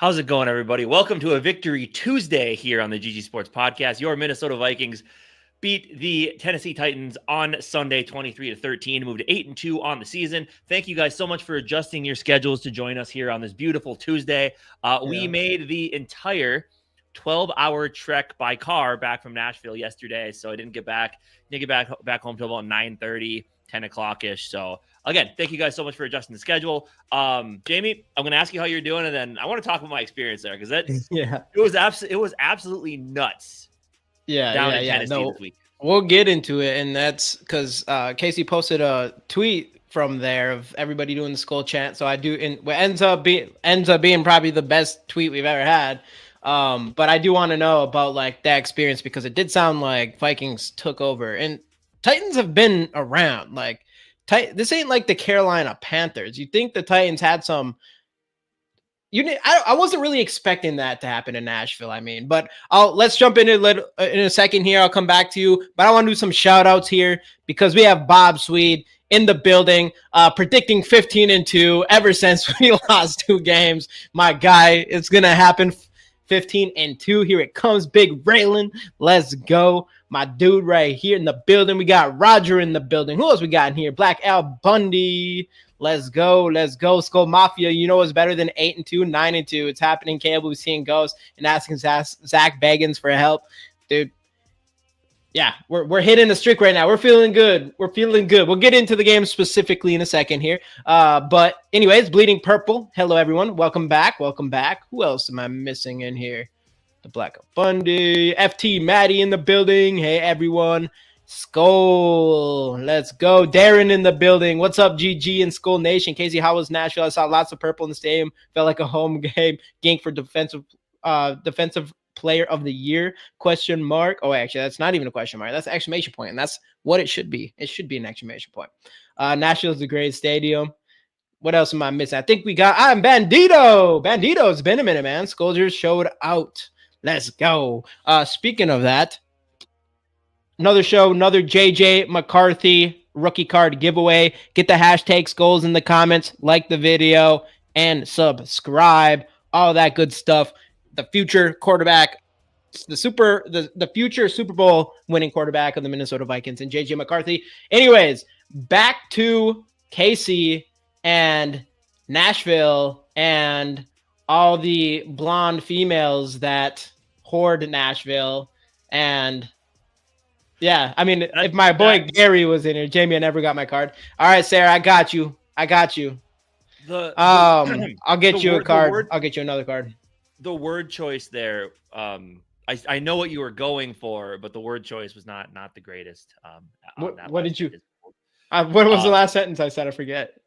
How's it going, everybody? Welcome to a Victory Tuesday here on the GG Sports Podcast. Your Minnesota Vikings beat the Tennessee Titans on Sunday 23-13, moved to 8-2 on the season. Thank you guys so much for adjusting your schedules to join us here on this beautiful Tuesday. We made the entire 12-hour trek by car back from Nashville yesterday, so I didn't get back home till about 9:30, 10 o'clock ish. So again, thank you guys so much for adjusting the schedule. Jamie, I'm going to ask you how you're doing, and then I want to talk about my experience there because it was absolutely nuts. Down in Tennessee this week. We'll get into it, and that's because Casey posted a tweet from there of everybody doing the Skol chant. So I do, and what ends up being probably the best tweet we've ever had. But I do want to know about like that experience because it did sound like Vikings took over, and Titans have been around. Like, this ain't like the Carolina Panthers. You think the Titans had some? I wasn't really expecting that to happen in Nashville. I mean, but let's jump in in a second here. I'll come back to you, but I want to do some shout outs here because we have Bob Swede in the building, predicting 15-2 ever since we lost 2 games. My guy, it's going to happen. 15-2. Here it comes. Big Raylan. Let's go. My dude right here in the building. We got Roger in the building. Who else we got in here? Black Al Bundy. Let's go. Skol Mafia. You know what's better than 8-2, 9-2. It's happening. Campbell was seeing ghosts and asking Zach Bagans for help. Dude. Yeah, we're hitting a streak right now. We're feeling good. We'll get into the game specifically in a second here. But anyways, Bleeding Purple. Hello, everyone. Welcome back. Who else am I missing in here? The Black Bundy. FT Maddie in the building. Hey, everyone. Skol. Let's go. Darren in the building. What's up, GG and Skol Nation? Casey, how was Nashville? I saw lots of purple in the stadium. Felt like a home game for defensive player of the year ? Oh, actually, that's not even a question mark. That's an exclamation point, and that's what it should be. It should be an exclamation point. Nashville's the great stadium. What else am I missing? I think we got Bandito. Bandito, it's been a minute, man. Scolders showed out. Let's go. Speaking of that, another JJ McCarthy rookie card giveaway. Get the hashtag Skulls in the comments, like the video, and subscribe. All that good stuff. The future quarterback, the future Super Bowl winning quarterback of the Minnesota Vikings, and JJ McCarthy. Anyways, back to Casey and Nashville and all the blonde females that hoard Nashville. And yeah, I mean, if my boy Gary was in here, Jamie, I never got my card. All right, Sarah, I got you. I'll get you a card. I'll get you another card. The word choice there, I know what you were going for, but the word choice was not the greatest. What did you? What was the last sentence I said? I forget.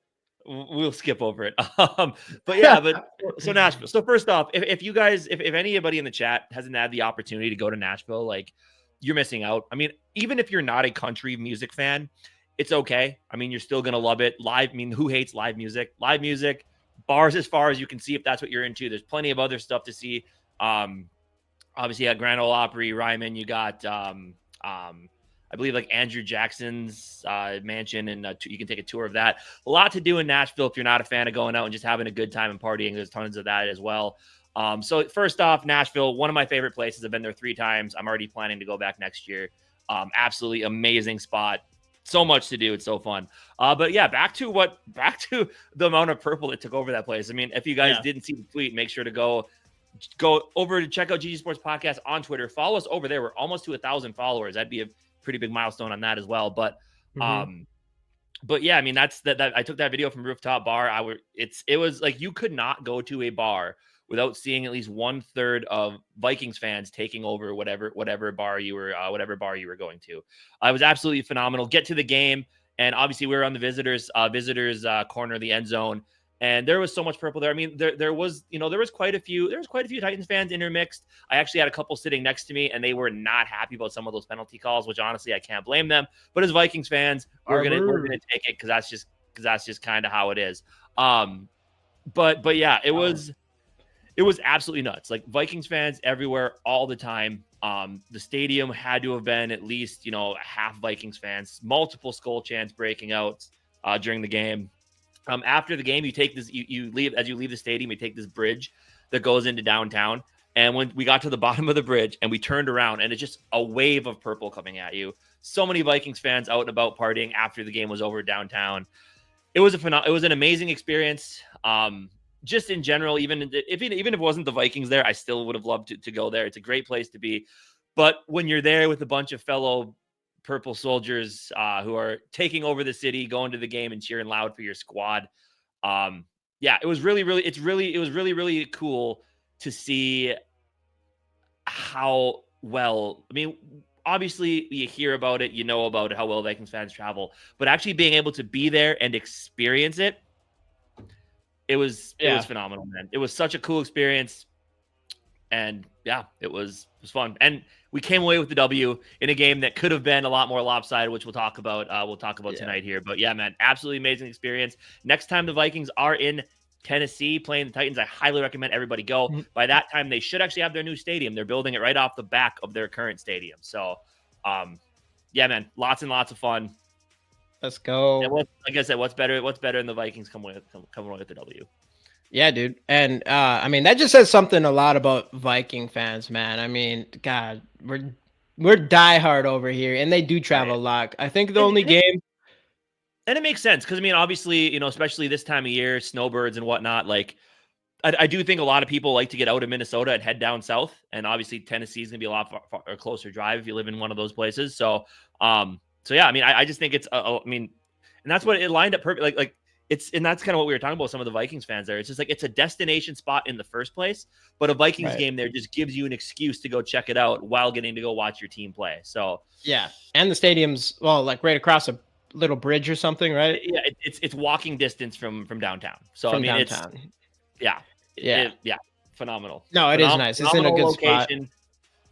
We'll skip over it. So Nashville. So first off, if you guys, if anybody in the chat hasn't had the opportunity to go to Nashville, like, you're missing out. I mean, even if you're not a country music fan, it's okay. I mean, you're still gonna love it. Live. I mean, who hates live music? Live music. Bars as far as you can see if that's what you're into. There's plenty of other stuff to see. Obviously at Grand Ole Opry, Ryman, you got I believe like Andrew Jackson's mansion, and you can take a tour of that. A lot to do in Nashville if you're not a fan of going out and just having a good time and partying. There's tons of that as well. So first off, Nashville, one of my favorite places. I've been there 3 times. I'm already planning to go back next year. Absolutely amazing spot. So much to do. It's so fun. But yeah, back to the amount of purple that took over that place. I mean, if you guys didn't see the tweet, make sure to go over to check out GG Sports Podcast on Twitter. Follow us over there. We're almost to 1,000 followers. That'd be a pretty big milestone on that as well. But yeah, I mean, that's that. I took that video from Rooftop Bar. It was like you could not go to a bar without seeing at least 1/3 of Vikings fans taking over whatever bar you were going to. It was absolutely phenomenal. Get to the game, and obviously we were on the visitors corner of the end zone, and there was so much purple there. I mean, there was quite a few Titans fans intermixed. I actually had a couple sitting next to me, and they were not happy about some of those penalty calls, which honestly I can't blame them. But as Vikings fans, we're gonna take it because that's just kind of how it is. But yeah, it was absolutely nuts. Like, Vikings fans everywhere all the time. The stadium had to have been at least, half Vikings fans, multiple Skol chants breaking out during the game. After the game, you take this, you leave the stadium, you take this bridge that goes into downtown. And when we got to the bottom of the bridge and we turned around, and it's just a wave of purple coming at you. So many Vikings fans out and about partying after the game was over downtown. It was an amazing experience. Just in general, even if it wasn't the Vikings there, I still would have loved to go there. It's a great place to be. But when you're there with a bunch of fellow purple soldiers who are taking over the city, going to the game and cheering loud for your squad, it was really cool to see how well. I mean, obviously you hear about it, you know about it, how well Vikings fans travel, but actually being able to be there and experience it, it was phenomenal, man. It was such a cool experience. And it was fun. And we came away with the W in a game that could have been a lot more lopsided, which we'll talk about tonight here. But yeah, man, absolutely amazing experience. Next time the Vikings are in Tennessee playing the Titans, I highly recommend everybody go. Mm-hmm. By that time, they should actually have their new stadium. They're building it right off the back of their current stadium. So, man, lots and lots of fun. Let's go. And like I said, what's better than the Vikings coming away with the W? Yeah, dude. And I mean, that just says something a lot about Viking fans, man. I mean, God, we're diehard over here, and they do travel a lot. I think the only game. And it makes sense because, I mean, obviously, you know, especially this time of year, snowbirds and whatnot, like, I do think a lot of people like to get out of Minnesota and head down south. And obviously Tennessee is going to be a lot far closer drive if you live in one of those places. So, yeah, I mean, I just think it's, I mean, and that's what it lined up perfectly. Like and that's kind of what we were talking about. Some of the Vikings fans there. It's just like, it's a destination spot in the first place, but a Vikings game there just gives you an excuse to go check it out while getting to go watch your team play. So yeah. And the stadium's, well, like right across a little bridge or something, right? Yeah. It's walking distance from downtown. So, I mean, downtown. Phenomenal. No, it is nice. It's in a good location. Spot.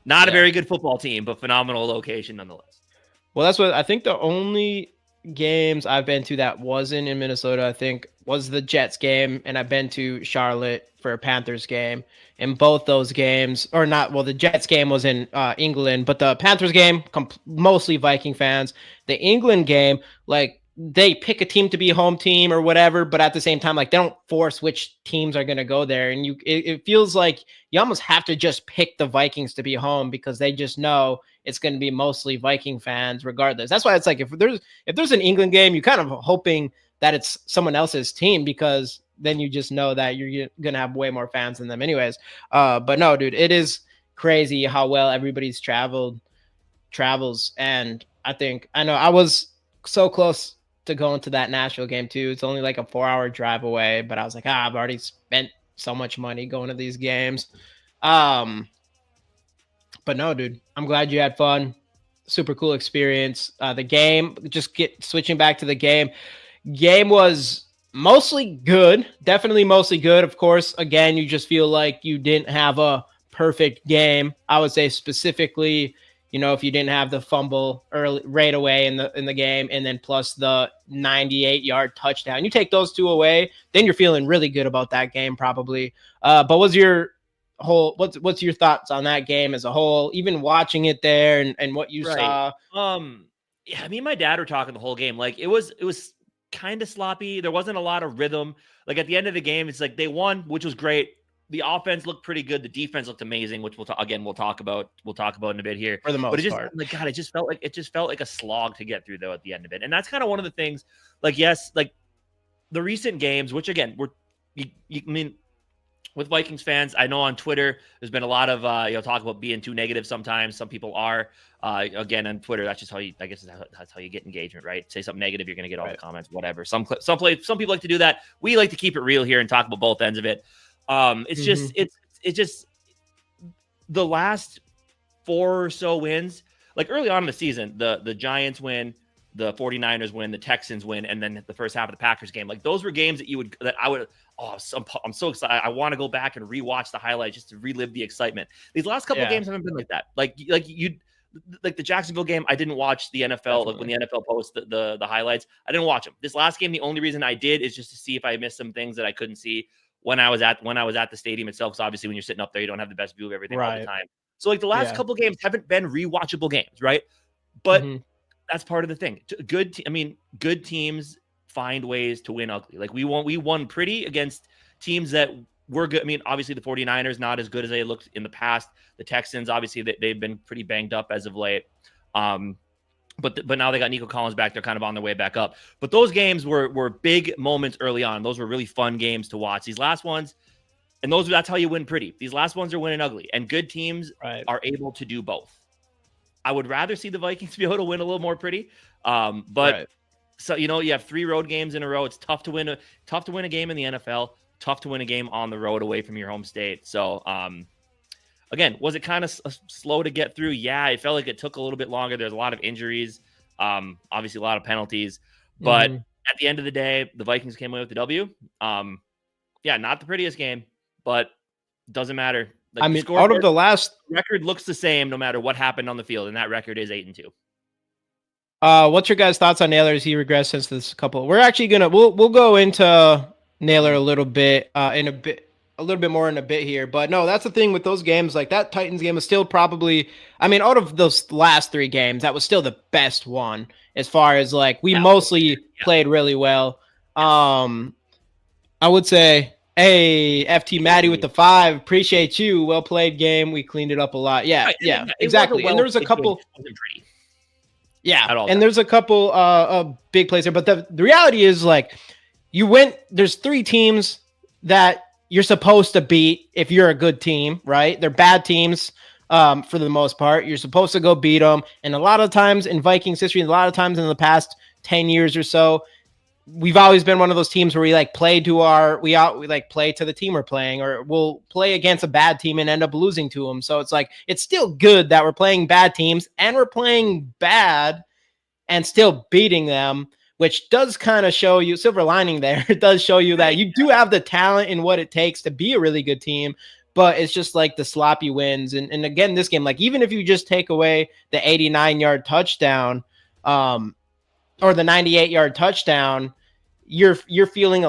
Not a very good football team, but phenomenal location nonetheless. Well, that's what I think. The only games I've been to that wasn't in Minnesota, I think, was the Jets game, and I've been to Charlotte for a Panthers game. And both those games, or not, well, the Jets game was in England, but the Panthers game, mostly Viking fans. The England game, like, they pick a team to be a home team or whatever, but at the same time, like, they don't force which teams are going to go there. And it feels like you almost have to just pick the Vikings to be home because they just know it's going to be mostly Viking fans regardless. That's why it's like, if there's an England game, you're kind of hoping that it's someone else's team because then you just know that you're going to have way more fans than them anyways. But no, dude, it is crazy how well everybody's travels. And I know I was so close to going to that Nashville game too. It's only like a 4-hour drive away, but I was like, I've already spent so much money going to these games. But no, dude, I'm glad you had fun. Super cool experience. The game, switching back to the game was mostly good. Definitely mostly good. Of course, again, you just feel like you didn't have a perfect game. I would say specifically, you know, if you didn't have the fumble right away in the game, and then plus the 98-yard touchdown, you take those two away, then you're feeling really good about that game probably. But what's your thoughts on that game as a whole, even watching it there and what you saw? Yeah, me and my dad were talking the whole game. Like, it was kind of sloppy. There wasn't a lot of rhythm. Like, at the end of the game, it's like they won, which was great. The offense looked pretty good. The defense looked amazing, which we'll talk about in a bit here. For the most part. Like, God, it just felt like a slog to get through though at the end of it. And that's kind of one of the things, like, yes, like the recent games, which again, I mean, with Vikings fans, I know on Twitter, there's been a lot of, talk about being too negative sometimes. Some people are, again, on Twitter, that's just how you, I guess that's how you get engagement, right? Say something negative, you're going to get all the comments, whatever. Some people like to do that. We like to keep it real here and talk about both ends of it. It's just the last 4 or so wins, like early on in the season, the Giants win, the 49ers win, the Texans win, and then the first half of the Packers game. Like, those were games I'm so excited. I want to go back and rewatch the highlights just to relive the excitement. These last couple of games haven't been like that. Like the Jacksonville game, I didn't watch the NFL. Like, when the NFL posts the highlights, I didn't watch them. This last game, the only reason I did is just to see if I missed some things that I couldn't see when I was at the stadium itself. Because obviously when you're sitting up there, you don't have the best view of everything all the time. So like the last couple games haven't been rewatchable games, right? But that's part of the thing. Good teams find ways to win ugly. Like, we won pretty against teams that we're good. I mean, obviously the 49ers not as good as they looked in the past. The Texans, obviously, they've been pretty banged up as of late. But now they got Nico Collins back. They're kind of on their way back up. But those games were big moments early on. Those were really fun games to watch. These last ones, and that's how you win pretty. These last ones are winning ugly, and good teams are able to do both. I would rather see the Vikings be able to win a little more pretty. But so, you have 3 road games in a row. It's tough to win a game in the NFL, tough to win a game on the road away from your home state. So, again, was it kind of slow to get through? Yeah, it felt like it took a little bit longer. There's a lot of injuries, obviously a lot of penalties. But at the end of the day, the Vikings came away with the W. Yeah, not the prettiest game, but doesn't matter. Like, I mean, out of the last record looks the same no matter what happened on the field, and that record is 8-2. What's your guys' thoughts on Naylor? Has he regressed since this couple? We're actually we'll go into Naylor a little bit more in a bit here, but no, that's the thing with those games. Like that Titans game was still probably, I mean, out of those last 3 games, that was still the best one as far as like we mostly played really well. I would say, hey, FT Maddie with the 5, appreciate you. Well played game. We cleaned it up a lot. Yeah, exactly. And there was a couple. Yeah, and there's a couple big plays there, but the reality is like there's 3 teams that you're supposed to beat if you're a good team, right? They're bad teams for the most part. You're supposed to go beat them. And a lot of times in Vikings history, a lot of times in the past 10 years or so, we've always been one of those teams where we like play to the team we're playing, or we'll play against a bad team and end up losing to them. So it's like, it's still good that we're playing bad teams and we're playing bad and still beating them, which does kind of show you, silver lining there, it does show you that you do have the talent and what it takes to be a really good team, but it's just like the sloppy wins. And again, this game, like even if you just take away the 89-yard touchdown, or the 98-yard touchdown, you're feeling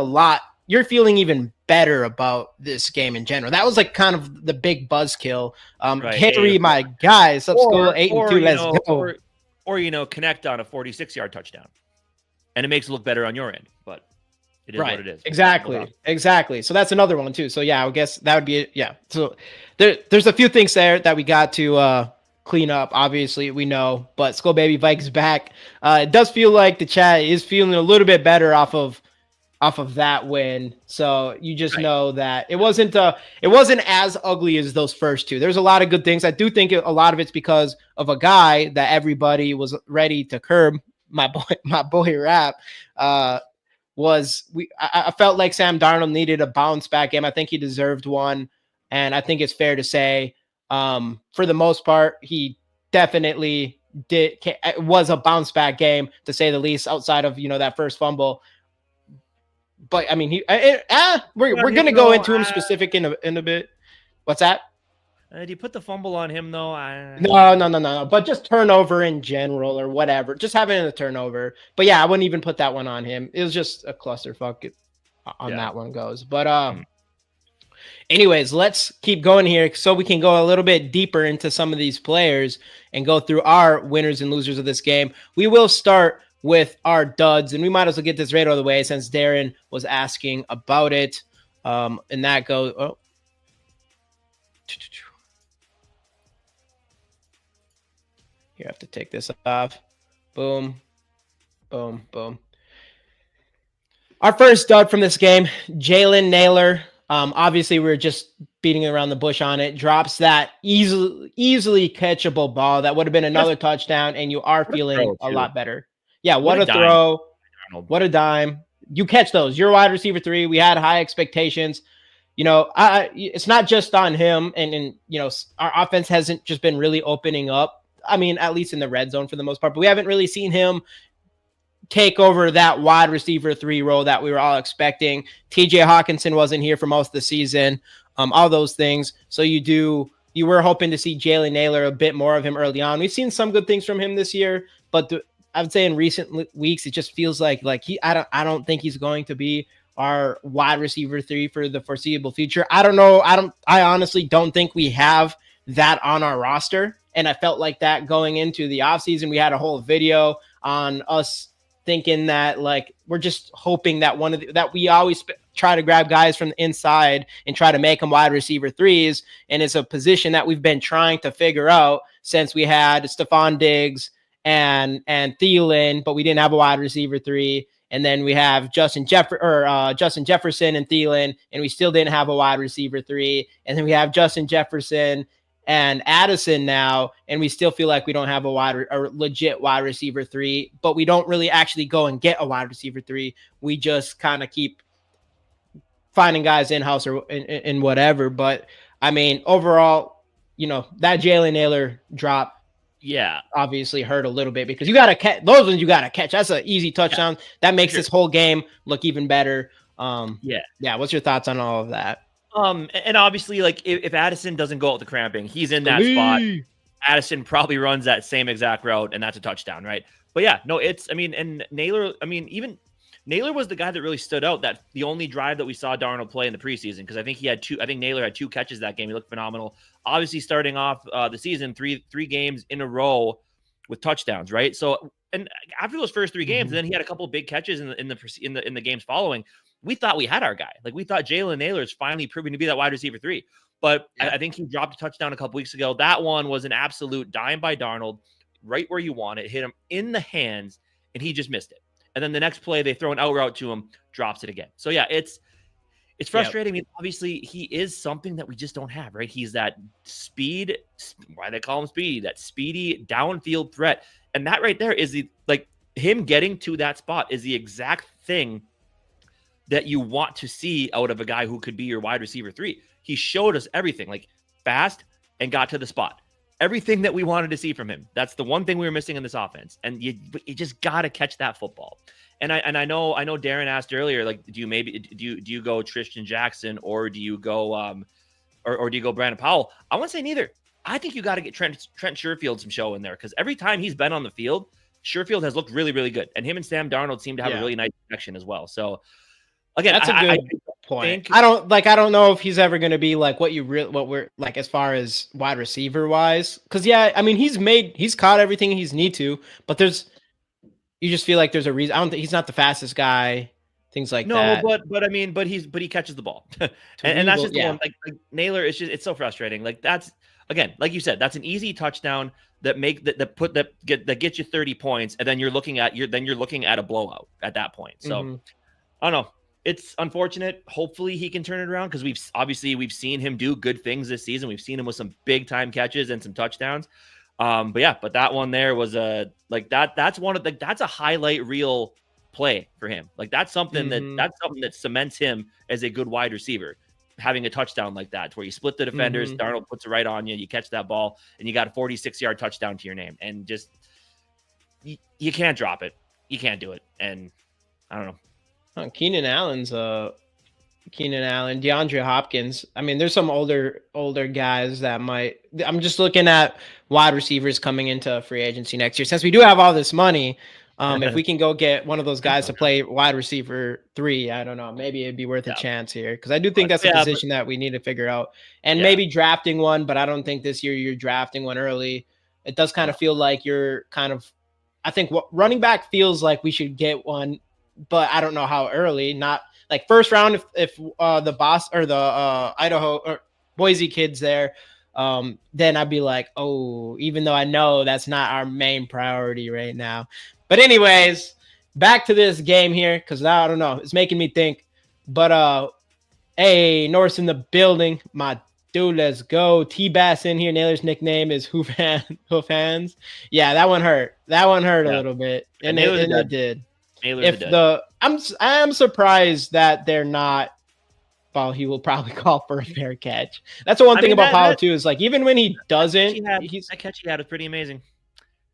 even better about this game in general. That was like kind of the big buzzkill. Henry, my guy, sub Skol 8-2, let's go. Or connect on a 46-yard touchdown, and it makes it look better on your end. But it is what it is. Exactly. So that's another one too. So yeah, I guess that would be it. Yeah. So there's a few things there that we got to clean up. Obviously, we know, but Skol Baby Vikes back. It does feel like the chat is feeling a little bit better off of that win. So you just know that it wasn't as ugly as those first 2. There's a lot of good things. I do think a lot of it's because of a guy that everybody was ready to curb. My boy Rap. I felt like Sam Darnold needed a bounce back game. I think he deserved one, and I think it's fair to say, for the most part, he definitely did. It was a bounce back game to say the least, outside of that first fumble. But I mean, we're gonna go into him specific in a bit. What's that? Did you put the fumble on him though? No. But just turnover in general or whatever. Just having a turnover. But yeah, I wouldn't even put that one on him. It was just a clusterfuck on that one goes. But anyways, let's keep going here so we can go a little bit deeper into some of these players and go through our winners and losers of this game. We will start with our duds, and we might as well get this right out of the way since Darren was asking about it. And that goes. Here, I have to take this off. Boom. Boom. Boom. Our first dud from this game, Jalen Naylor. Obviously, we're just beating around the bush on it. Drops that easily catchable ball. That would have been another touchdown, and you are feeling a lot better. Yeah, what a throw. What a dime. You catch those. You're wide receiver 3. We had high expectations. It's not just on him, and our offense hasn't just been really opening up. I mean, at least in the red zone for the most part, but we haven't really seen him take over that wide receiver 3 role that we were all expecting. TJ Hawkinson wasn't here for most of the season. All those things. So you were hoping to see Jalen Naylor, a bit more of him early on. We've seen some good things from him this year, but I would say in recent weeks, it just feels like I don't think he's going to be our wide receiver 3 for the foreseeable future. I don't know. I honestly don't think we have that on our roster. And I felt like that going into the offseason. We had a whole video on us thinking that like we're just hoping that that we always try to grab guys from the inside and try to make them wide receiver threes, and it's a position that we've been trying to figure out since we had Stephon Diggs and Thielen, but we didn't have a wide receiver three. And then we have Justin Jefferson and Thielen, and we still didn't have a wide receiver three. And then we have Justin Jefferson and Addison now, and we still feel like we don't have a legit wide receiver three, but we don't really actually go and get a wide receiver three. We just kind of keep finding guys in-house or in whatever. But I mean, overall, that Jalen Nailor drop, obviously hurt a little bit because you got to catch those ones. You got to catch. That's an easy touchdown. That makes this whole game look even better. What's your thoughts on all of that? And obviously, like if Addison doesn't go out the cramping, he's in that spot. Addison probably runs that same exact route, and that's a touchdown, right? But and Nailor, even Nailor was the guy that really stood out. That the only drive that we saw Darnold play in the preseason, because I think Nailor had 2 catches that game. He looked phenomenal. Obviously, starting off the season, three games in a row with touchdowns, right? So, and after those first 3 games, and then he had a couple of big catches in the games following. We thought we had our guy. Like we thought Jalen Nailor is finally proving to be that wide receiver 3. But I think he dropped a touchdown a couple weeks ago. That one was an absolute dime by Darnold, right where you want it. Hit him in the hands, and he just missed it. And then the next play, they throw an out route to him, drops it again. So it's frustrating. I mean, obviously, he is something that we just don't have, right? He's that speed. Why they call him speed? That speedy downfield threat, and that right there is him getting to that spot is the exact thing that you want to see out of a guy who could be your wide receiver 3. He showed us everything, like fast and got to the spot. Everything that we wanted to see from him. That's the one thing we were missing in this offense. And you just got to catch that football. And I know Darren asked earlier, like, do you go Tristan Jackson or do you go or do you go Brandon Powell? I want to say neither. I think you got to get Trent Sherfield some show in there, because every time he's been on the field, Sherfield has looked really, really good. And him and Sam Darnold seem to have a really nice connection as well. So again, that's a good point. I don't know if he's ever going to be like what we're like as far as wide receiver wise. Because he's caught everything he's need to, but you just feel like there's a reason. I don't think he's not the fastest guy. Things like that. No, but he catches the ball, and that's just the one. Like Nailor, it's so frustrating. Like that's again, like you said, that's an easy touchdown that gets you 30 points, and then you're looking at a blowout at that point. So I don't know. It's unfortunate. Hopefully he can turn it around, because we've seen him do good things this season. We've seen him with some big time catches and some touchdowns. But that one there was that's a highlight reel play for him. Like that's something that cements him as a good wide receiver, having a touchdown like that, where you split the defenders, Darnold puts it right on you, you catch that ball, and you got a 46-yard touchdown to your name. And just you can't drop it. You can't do it. And I don't know. Keenan Allen, DeAndre Hopkins. I mean, there's some older guys that might. I'm just looking at wide receivers coming into free agency next year. Since we do have all this money, if we can go get one of those guys to play wide receiver 3, I don't know, maybe it'd be worth a chance here, because I do think that's a position that we need to figure out, and maybe drafting one. But I don't think this year you're drafting one early. It does kind of feel like you're kind of. I think what running back feels like we should get one. But I don't know how early, not like first round. If the boss or the Idaho or Boise kids there, then I'd be like, oh, even though I know that's not our main priority right now. But anyways, back to this game here, because now I don't know, it's making me think. But hey, Norris in the building, my dude, let's go. T-Bass in here. Nailor's nickname is Hoof Hands. Yeah, that one hurt. That one hurt a little bit, and it did. I'm surprised that they're not. Well, he will probably call for a fair catch. That's the one thing about Powell too, is like even when he doesn't, that catch he had is pretty amazing.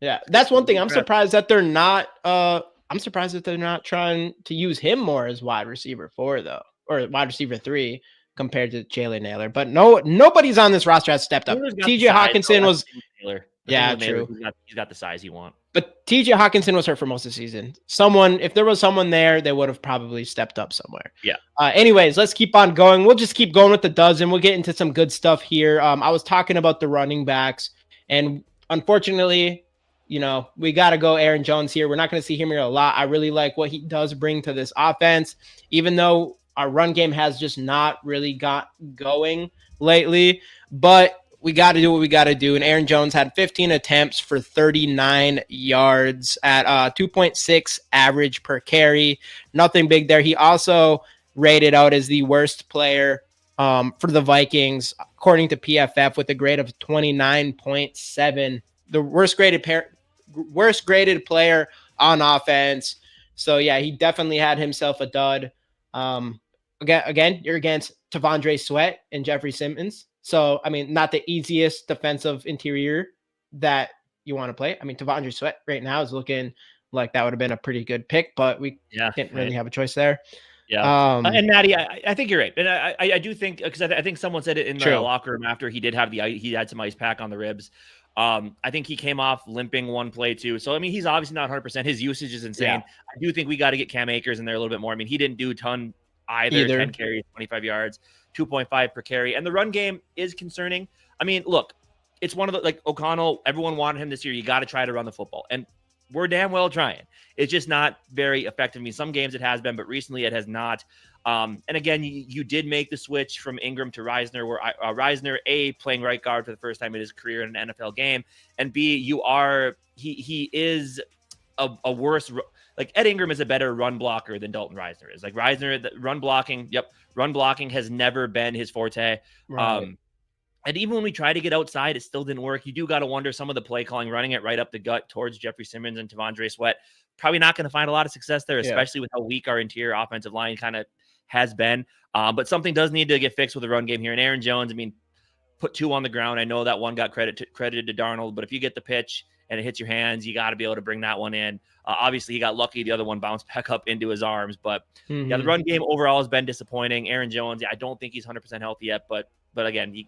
Yeah, that's one thing. I'm surprised that they're not. I'm surprised that they're not trying to use him more as wide receiver 4 though, or wide receiver 3 compared to Jalen Nailor. But nobody's on this roster has stepped up. TJ Hawkinson was. Yeah, true. He's got the size you want. But TJ Hawkinson was hurt for most of the season. If there was someone there, they would have probably stepped up somewhere. Yeah. Anyways, let's keep on going. We'll just keep going with the dozen. We'll get into some good stuff here. I was talking about the running backs, and unfortunately, we got to go Aaron Jones here. We're not going to see him here a lot. I really like what he does bring to this offense, even though our run game has just not really got going lately. But we got to do what we got to do. And Aaron Jones had 15 attempts for 39 yards at 2.6 average per carry. Nothing big there. He also rated out as the worst player for the Vikings, according to PFF, with a grade of 29.7. The worst graded player on offense. So, yeah, he definitely had himself a dud. Again, you're against T'Vondre Sweat and Jeffrey Simmons. So, I mean, not the easiest defensive interior that you want to play. I mean, T'Vondre Sweat right now is looking like that would have been a pretty good pick, but we didn't really have a choice there. Yeah. And Maddie, I think you're right. And I do think, because I think someone said it in the locker room after he did have he had some ice pack on the ribs. I think he came off limping one play too. So, I mean, he's obviously not 100%. His usage is insane. Yeah. I do think we got to get Cam Akers in there a little bit more. I mean, he didn't do a ton either. 10 carries, 25 yards, 2.5 per carry. And the run game is concerning. I mean, look, it's one of the, like O'Connell, everyone wanted him this year. You got to try to run the football. And we're damn well trying. It's just not very effective. I mean, some games it has been, but recently it has not. And again, you did make the switch from Ingram to Reisner, where Reisner, A, playing right guard for the first time in his career in an NFL game, and B, he is a worse, like Ed Ingram is a better run blocker than Dalton Reisner is. Like Reisner, run blocking has never been his forte. Right. And even when we try to get outside, it still didn't work. You do got to wonder some of the play calling, running it right up the gut towards Jeffrey Simmons and T'Vondre Sweat. Probably not going to find a lot of success there, especially with how weak our interior offensive line kind of has been. But something does need to get fixed with the run game here. And Aaron Jones, I mean, put 2 on the ground. I know that one got credited to Darnold, but if you get the pitch and it hits your hands, you got to be able to bring that one in. Obviously, he got lucky. The other one bounced back up into his arms. But yeah, the run game overall has been disappointing. Aaron Jones, I don't think he's 100% healthy yet. But again,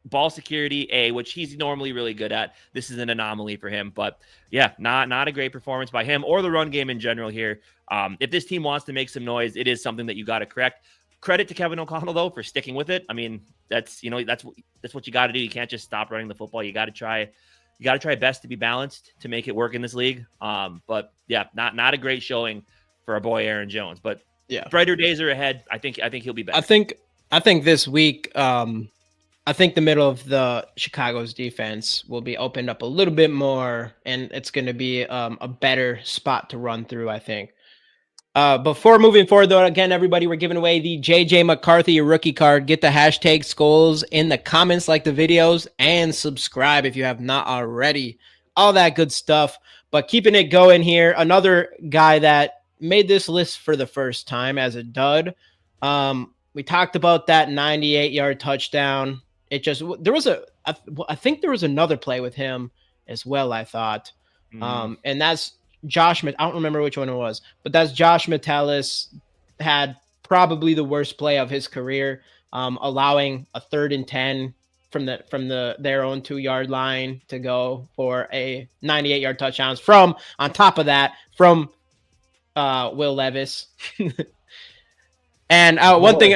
ball security, which he's normally really good at. This is an anomaly for him. But yeah, not a great performance by him or the run game in general here. If this team wants to make some noise, it is something that you got to correct. Credit to Kevin O'Connell, though, for sticking with it. I mean, that's what you got to do. You can't just stop running the football. You got to try best to be balanced to make it work in this league. But yeah, not a great showing for our boy Aaron Jones. But yeah, brighter days are ahead. I think he'll be better. I think this week, I think the middle of the Chicago's defense will be opened up a little bit more, and it's going to be a better spot to run through, I think. Before moving forward, though, again, everybody, we're giving away the JJ McCarthy rookie card. Get the hashtag Skols in the comments, like the videos, and subscribe if you have not already. All that good stuff. But keeping it going here, another guy that made this list for the first time as a dud. We talked about that 98-yard touchdown. I think there was another play with him as well, I thought. And that's Josh, I don't remember which one it was, but that's Josh Metellus had probably the worst play of his career, allowing a 3rd and 10 from their own 2-yard line to go for a 98-yard touchdown on top of that from Will Levis. And one thing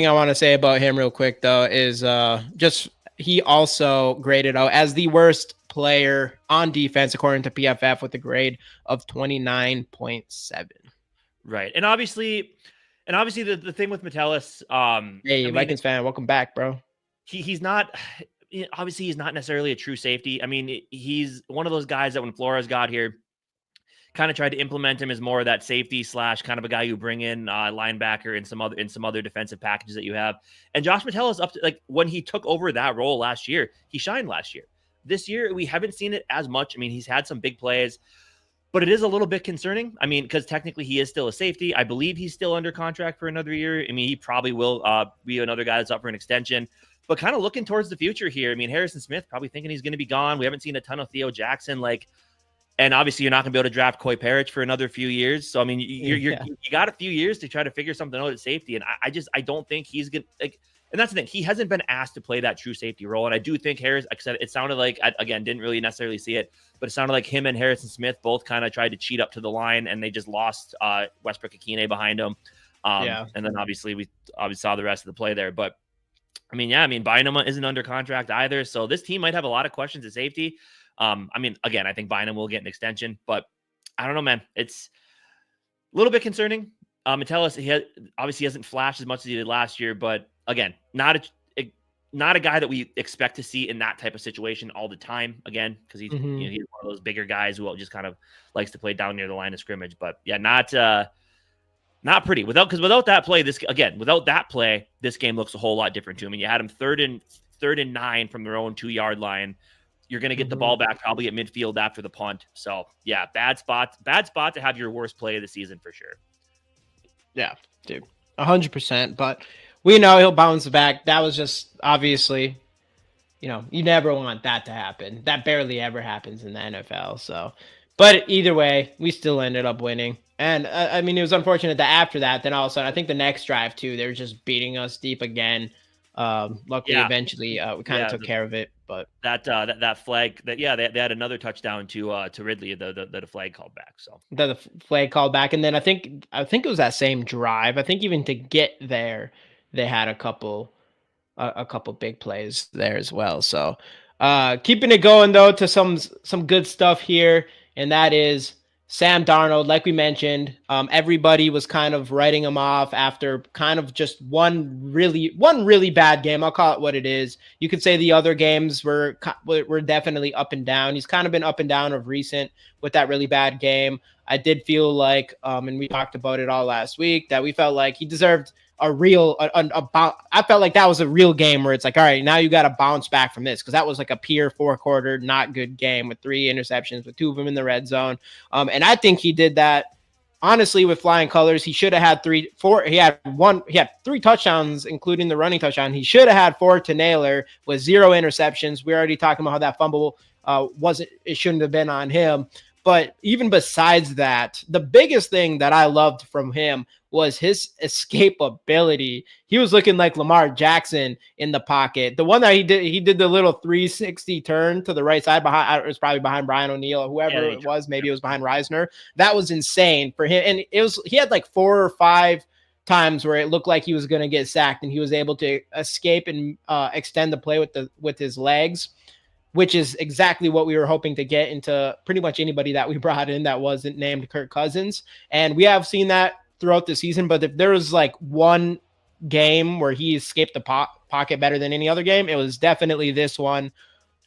I want to say about him real quick, though, is he also graded out as the worst player on defense, according to PFF, with a grade of 29.7. Right. And obviously the thing with Metellus, Vikings fan, welcome back, bro. He's not necessarily a true safety. I mean, he's one of those guys that when Flores got here, kind of tried to implement him as more of that safety / kind of a guy you bring in linebacker and some other defensive packages that you have. And Josh Metellus, up to, like, when he took over that role last year, he shined last year. This year, we haven't seen it as much. I mean, he's had some big plays, but it is a little bit concerning. I mean, because technically he is still a safety. I believe he's still under contract for another year. I mean, he probably will be another guy that's up for an extension. But kind of looking towards the future here, I mean, Harrison Smith probably thinking he's going to be gone. We haven't seen a ton of Theo Jackson, and obviously you're not going to be able to draft Coy Parrish for another few years. So, I mean, you got a few years to try to figure something out at safety. And I don't think he's going to, and that's the thing. He hasn't been asked to play that true safety role. And I do think Harris, like I said, it sounded like, again, didn't really necessarily see it, but it sounded like him and Harrison Smith both kind of tried to cheat up to the line, and they just lost Westbrook Akine behind him. And then obviously we saw the rest of the play there. But I mean, yeah, I mean, Bynum isn't under contract either. So this team might have a lot of questions at safety. I mean, again, I think Bynum will get an extension, but I don't know, man. It's a little bit concerning. Metellus, obviously hasn't flashed as much as he did last year, but again, not a guy that we expect to see in that type of situation all the time. Again, because he's Mm-hmm. he's one of those bigger guys who just kind of likes to play down near the line of scrimmage. But yeah, not pretty. Without that play, this game looks a whole lot different to him. And you had him third and 9 from their own 2-yard line. You're going to get the ball back probably at midfield after the punt. So yeah, bad spot to have your worst play of the season for sure. Yeah, dude, 100%. But we know he'll bounce back. That was just obviously, you never want that to happen. That barely ever happens in the NFL. So, but either way, we still ended up winning. And I mean, it was unfortunate that after that, then all of a sudden, I think the next drive too, they were just beating us deep again. Luckily, eventually, we kind of took care of it. But that flag, they had another touchdown to Ridley, the flag called back. So the flag called back, and then I think it was that same drive. I think even to get there, they had a couple big plays there as well. So keeping it going though to some good stuff here, and that is Sam Darnold. Like we mentioned, everybody was kind of writing him off after kind of just one really bad game. I'll call it what it is. You could say the other games were definitely up and down. He's kind of been up and down of recent with that really bad game. I did feel like, and we talked about it all last week, that we felt like he deserved I felt like that was a real game where it's like, all right, now you got to bounce back from this, because that was like a pure 4-quarter not good game with 3 interceptions, with 2 of them in the red zone. And I think he did that honestly with flying colors. He should have had 3 touchdowns, including the running touchdown. He should have had 4 to Naylor with 0 interceptions. We're already talking about how that fumble it shouldn't have been on him. But even besides that, the biggest thing that I loved from him was his escapability. He was looking like Lamar Jackson in the pocket. The one that he did the little 360 turn to the right side behind, it was probably behind Brian O'Neill or whoever it was. Maybe it was behind Reisner. That was insane for him. And he had like 4 or 5 times where it looked like he was going to get sacked, and he was able to escape and extend the play with his legs, which is exactly what we were hoping to get into pretty much anybody that we brought in that wasn't named Kirk Cousins. And we have seen that throughout the season, but if there was like one game where he escaped the pocket better than any other game, it was definitely this one.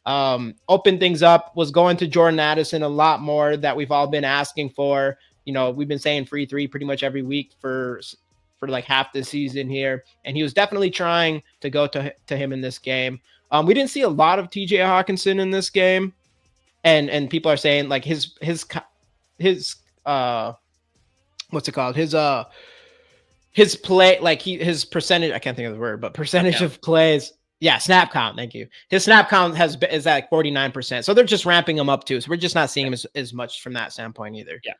Opened things up, was going to Jordan Addison a lot more that we've all been asking for. We've been saying free 3 pretty much every week for like half the season here, and he was definitely trying to go to him in this game. We didn't see a lot of TJ Hawkinson in this game, and people are saying like his what's it called? His play, like his percentage, I can't think of the word, but percentage of plays. Yeah, snap count. Thank you. His snap count is at like 49%. So they're just ramping him up too. So we're just not seeing him as much from that standpoint either. Yeah.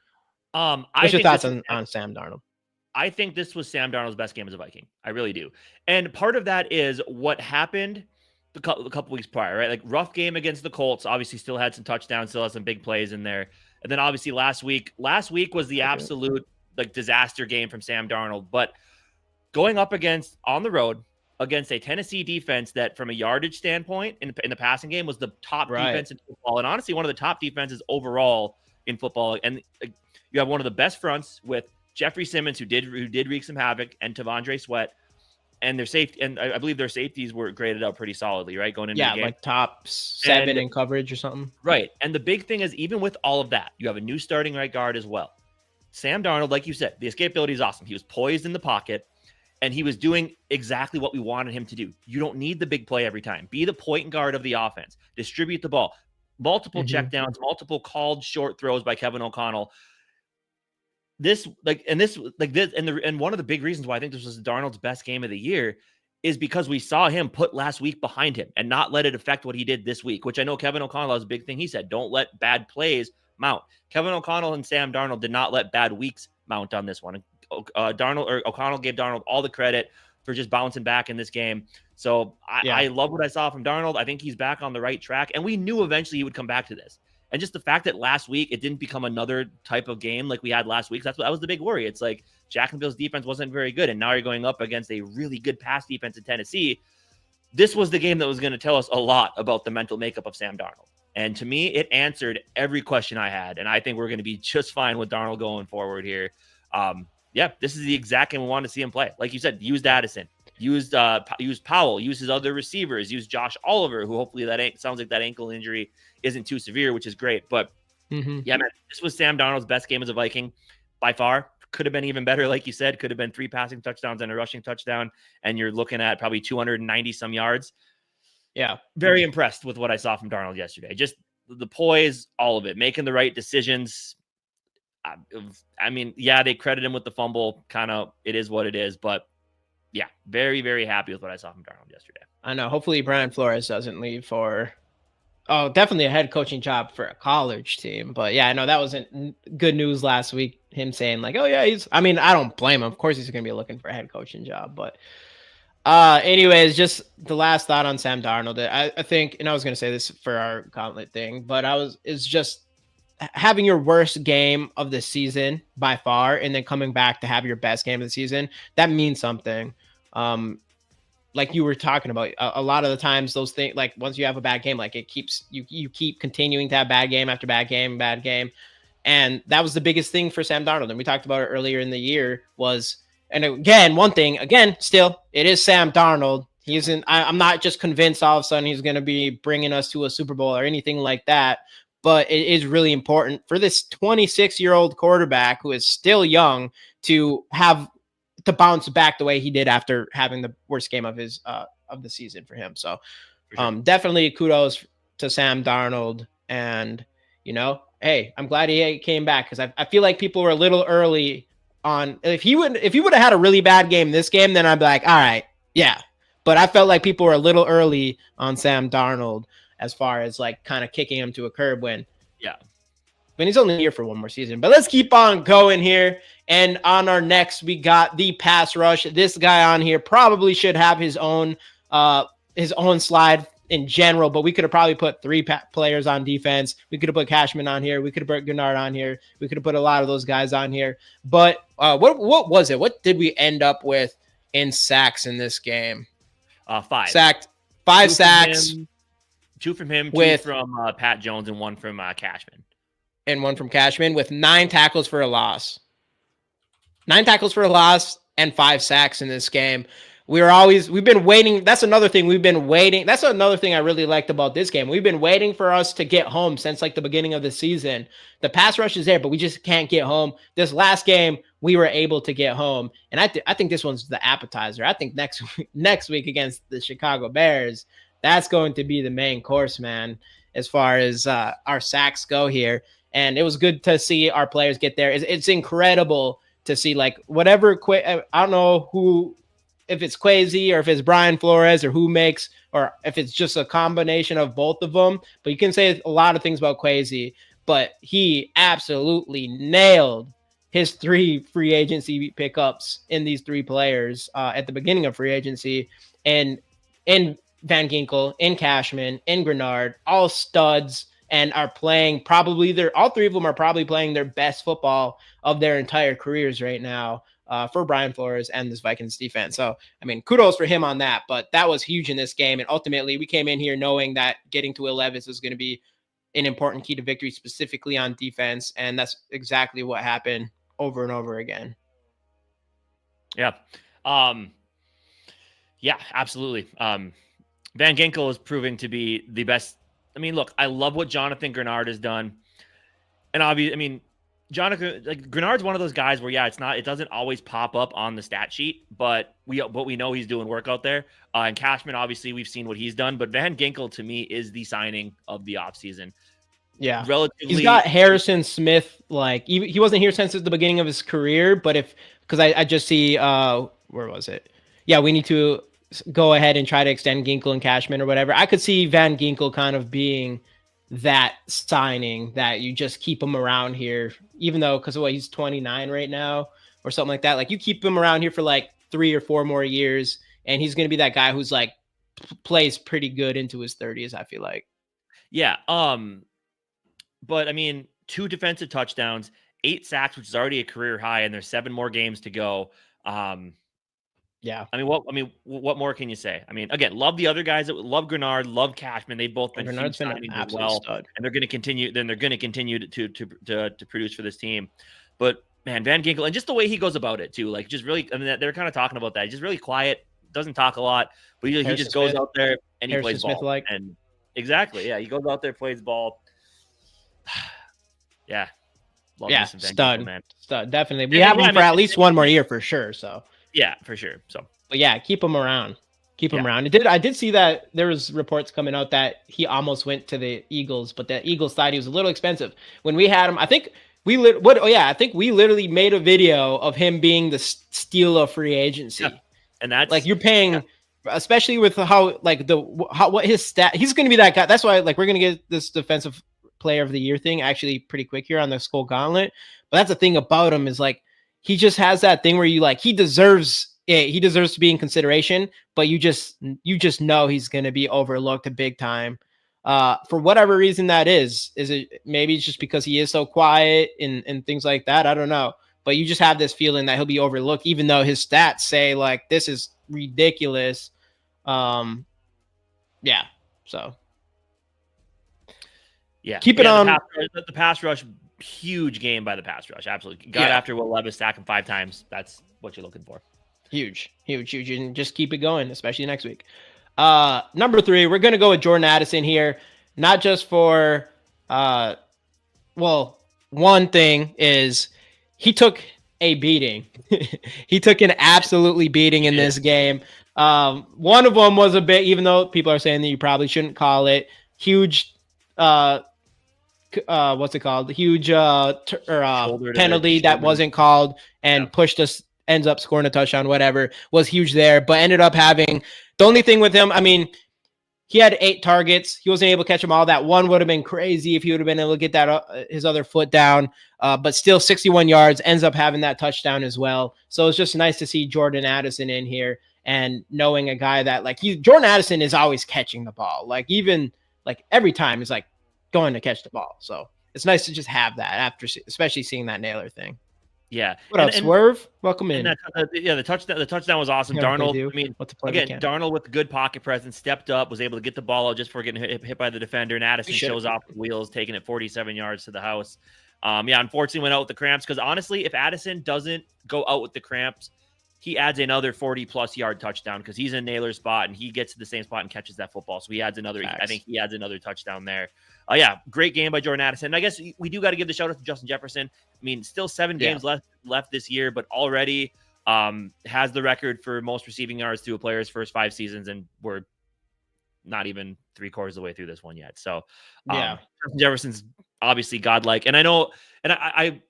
What's your thoughts on Sam Darnold? I think this was Sam Darnold's best game as a Viking. I really do. And part of that is what happened a couple weeks prior, right? Like rough game against the Colts, obviously still had some touchdowns, still had some big plays in there. And then obviously last week was the absolute like disaster game from Sam Darnold. But going up on the road against a Tennessee defense that from a yardage standpoint in the passing game was the top defense in football. And honestly, one of the top defenses overall in football. And you have one of the best fronts with Jeffrey Simmons, who did wreak some havoc, and Tavondre Sweat. And their safety, and I believe their safeties were graded out pretty solidly, right? Going into the game. Like top 7 in coverage or something. Right. And the big thing is, even with all of that, you have a new starting right guard as well. Sam Darnold, like you said, the escapability is awesome. He was poised in the pocket, and he was doing exactly what we wanted him to do. You don't need the big play every time. Be the point guard of the offense. Distribute the ball. Multiple checkdowns, multiple called short throws by Kevin O'Connell. And one of the big reasons why I think this was Darnold's best game of the year is because we saw him put last week behind him and not let it affect what he did this week, which I know Kevin O'Connell has a big thing. He said, don't let bad plays mount. Kevin O'Connell and Sam Darnold did not let bad weeks mount on this one. O'Connell gave Darnold all the credit for just bouncing back in this game. So I love what I saw from Darnold. I think he's back on the right track, and we knew eventually he would come back to this. And just the fact that last week it didn't become another type of game like we had last week, that was the big worry. It's like Jacksonville's defense wasn't very good, and now you're going up against a really good pass defense in Tennessee. this was the game that was going to tell us a lot about the mental makeup of Sam Darnold. And to me, it answered every question I had. And I think we're going to be just fine with Darnold going forward here. Yeah, this is the exact game we want to see him play. Like you said, used Addison, used Powell, used his other receivers, used Josh Oliver, who hopefully sounds like that ankle injury isn't too severe, which is great. But yeah, man, this was Sam Darnold's best game as a Viking by far. Could have been even better, like you said. Could have been 3 passing touchdowns and a rushing touchdown, and you're looking at probably 290 some yards. Yeah, very impressed with what I saw from Darnold yesterday. Just the poise, all of it, making the right decisions. I mean, yeah, they credit him with the fumble. Kind of, it is what it is. But yeah, very, very happy with what I saw from Darnold yesterday. I know. Hopefully, Brian Flores doesn't leave for. Oh, definitely a head coaching job for a college team. But yeah, I know that wasn't good news last week. Him saying like, oh yeah, I mean, I don't blame him. Of course he's going to be looking for a head coaching job. But anyways, just the last thought on Sam Darnold. I think, and I was going to say this for our gauntlet thing, but it's just having your worst game of the season by far, and then coming back to have your best game of the season. That means something. Like you were talking about, a lot of the times those things, like once you have a bad game, like it keeps you keep continuing to have bad game after bad game. And that was the biggest thing for Sam Darnold. And we talked about it earlier in the year and again, one thing, still, it is Sam Darnold. I'm not just convinced all of a sudden he's going to be bringing us to a Super Bowl or anything like that. But it is really important for this 26-year-old quarterback who is still young to bounce back the way he did after having the worst game of the season for him. So definitely kudos to Sam Darnold. And, hey, I'm glad he came back, because I feel like people were a little early on. If he would have had a really bad game this game, then I'd be like, all right, yeah. But I felt like people were a little early on Sam Darnold as far as like kind of kicking him to a curb when he's only here for one more season. But let's keep on going here. And on our next, we got the pass rush. This guy on here probably should have his own slide in general, but we could have probably put 3 players on defense. We could have put Cashman on here. We could have put Gennard on here. We could have put a lot of those guys on here. But what was it? What did we end up with in sacks in this game? 5. Sacked. 5 sacks. 2 from him, 2 from Pat Jones, and 1 from Cashman. And 1 from Cashman, with 9 tackles for a loss. 9 tackles for a loss and 5 sacks in this game. We've been waiting. That's another thing we've been waiting. That's another thing I really liked about this game. We've been waiting for us to get home since like the beginning of the season. The pass rush is there, but we just can't get home. This last game, we were able to get home. And I think this one's the appetizer. I think next week against the Chicago Bears, that's going to be the main course, man, as far as our sacks go here. And it was good to see our players get there. It's incredible to see, like, whatever. I don't know if it's Kwesi or if it's Brian Flores or or if it's just a combination of both of them. But you can say a lot of things about Kwesi, but he absolutely nailed his 3 free agency pickups in these 3 players at the beginning of free agency. And in Van Ginkel, in Cashman, in Gennard, all studs, and are playing all 3 of them are probably playing their best football of their entire careers right now for Brian Flores and this Vikings defense. So, I mean, kudos for him on that, but that was huge in this game. And ultimately, we came in here knowing that getting to 11 is going to be an important key to victory, specifically on defense. And that's exactly what happened over and over again. Yeah. Yeah, absolutely. Van Ginkel is proving to be the best. I mean, look, I love what Jonathan Gennard has done. And obviously, I mean, Grenard's one of those guys where, it doesn't always pop up on the stat sheet, but we know he's doing work out there. And Cashman, obviously, we've seen what he's done, but Van Ginkel to me is the signing of the offseason. Yeah. He's got Harrison Smith. Like, he wasn't here since the beginning of his career, but because I just see, where was it? Yeah, we need to go ahead and try to extend Ginkel and Cashman or whatever. I could see Van Ginkel kind of being that signing that you just keep him around here, even though, because he's 29 right now or something like that. Like, you keep him around here for like 3 or 4 more years, and he's going to be that guy who's like plays pretty good into his 30s, I feel like. Yeah. But I mean, 2 defensive touchdowns, 8 sacks, which is already a career high, and there's 7 more games to go. Yeah. What more can you say? I mean, again, love the other guys. Love Grenard, love Cashman. They've both been Grenard's huge been an signings as absolute well, stud. and they're going to continue. Then they're going to continue to produce for this team. But man, Van Ginkel, and just the way he goes about it too, like just really. I mean, they're kind of talking about that. He's just really quiet, doesn't talk a lot, but he just goes out there and he plays ball. And exactly, yeah, he goes out there, plays ball. Yeah. Love stud, Ginkel, man. Stud, definitely. We have him for at least one more year for sure. So yeah, for sure. So, but yeah, keep him around. Keep him around. I did see that there was reports coming out that he almost went to the Eagles, but the Eagles thought he was a little expensive. When we had him, I think I think we literally made a video of him being the steal of free agency. Yeah. And that's like you're paying, especially with how what his stat. He's going to be that guy. That's why we're going to get this defensive player of the year thing actually pretty quick here on the Skol Gauntlet. But that's the thing about him is he just has that thing where you he deserves it. He deserves to be in consideration, but you just know he's going to be overlooked a big time. For whatever reason that is it maybe it's just because he is so quiet and things like that. I don't know. But you just have this feeling that he'll be overlooked, even though his stats say this is ridiculous. Yeah. So yeah, keep it on the pass rush. Huge game by the pass rush. Absolutely. Got after Will Levis, sack him 5 times. That's what you're looking for. Huge. And just keep it going, especially next week. Number 3, we're going to go with Jordan Addison here. Not just for, one thing is he took a beating. He took an absolutely beating in this game. One of them was a bit, even though people are saying that you probably shouldn't call it, huge, what's it called? Huge penalty that wasn't called and pushed us, ends up scoring a touchdown, whatever, was huge there, but ended up having the only thing with him. I mean, he had 8 targets. He wasn't able to catch them all. That one would have been crazy if he would have been able to get that his other foot down. But still 61 yards, ends up having that touchdown as well. So it's just nice to see Jordan Addison in here and knowing a guy that Jordan Addison is always catching the ball. Even every time he's going to catch the ball. So it's nice to just have that after, especially seeing that Naylor thing. Yeah. What up, Swerve? Welcome in. The touchdown was awesome. Darnold, Darnold with good pocket presence, stepped up, was able to get the ball out just before getting hit by the defender, and Addison shows off the wheels, taking it 47 yards to the house. Unfortunately went out with the cramps because honestly, if Addison doesn't go out with the cramps, he adds another 40-plus yard touchdown because he's in Naylor's spot and he gets to the same spot and catches that football. So he adds another. I think he adds another touchdown there. Great game by Jordan Addison. And I guess we do got to give the shout out to Justin Jefferson. I mean, still 7 games left this year, but already has the record for most receiving yards through a player's first 5 seasons, and we're not even 3/4 of the way through this one yet. So Justin Jefferson's obviously godlike, and I know, and I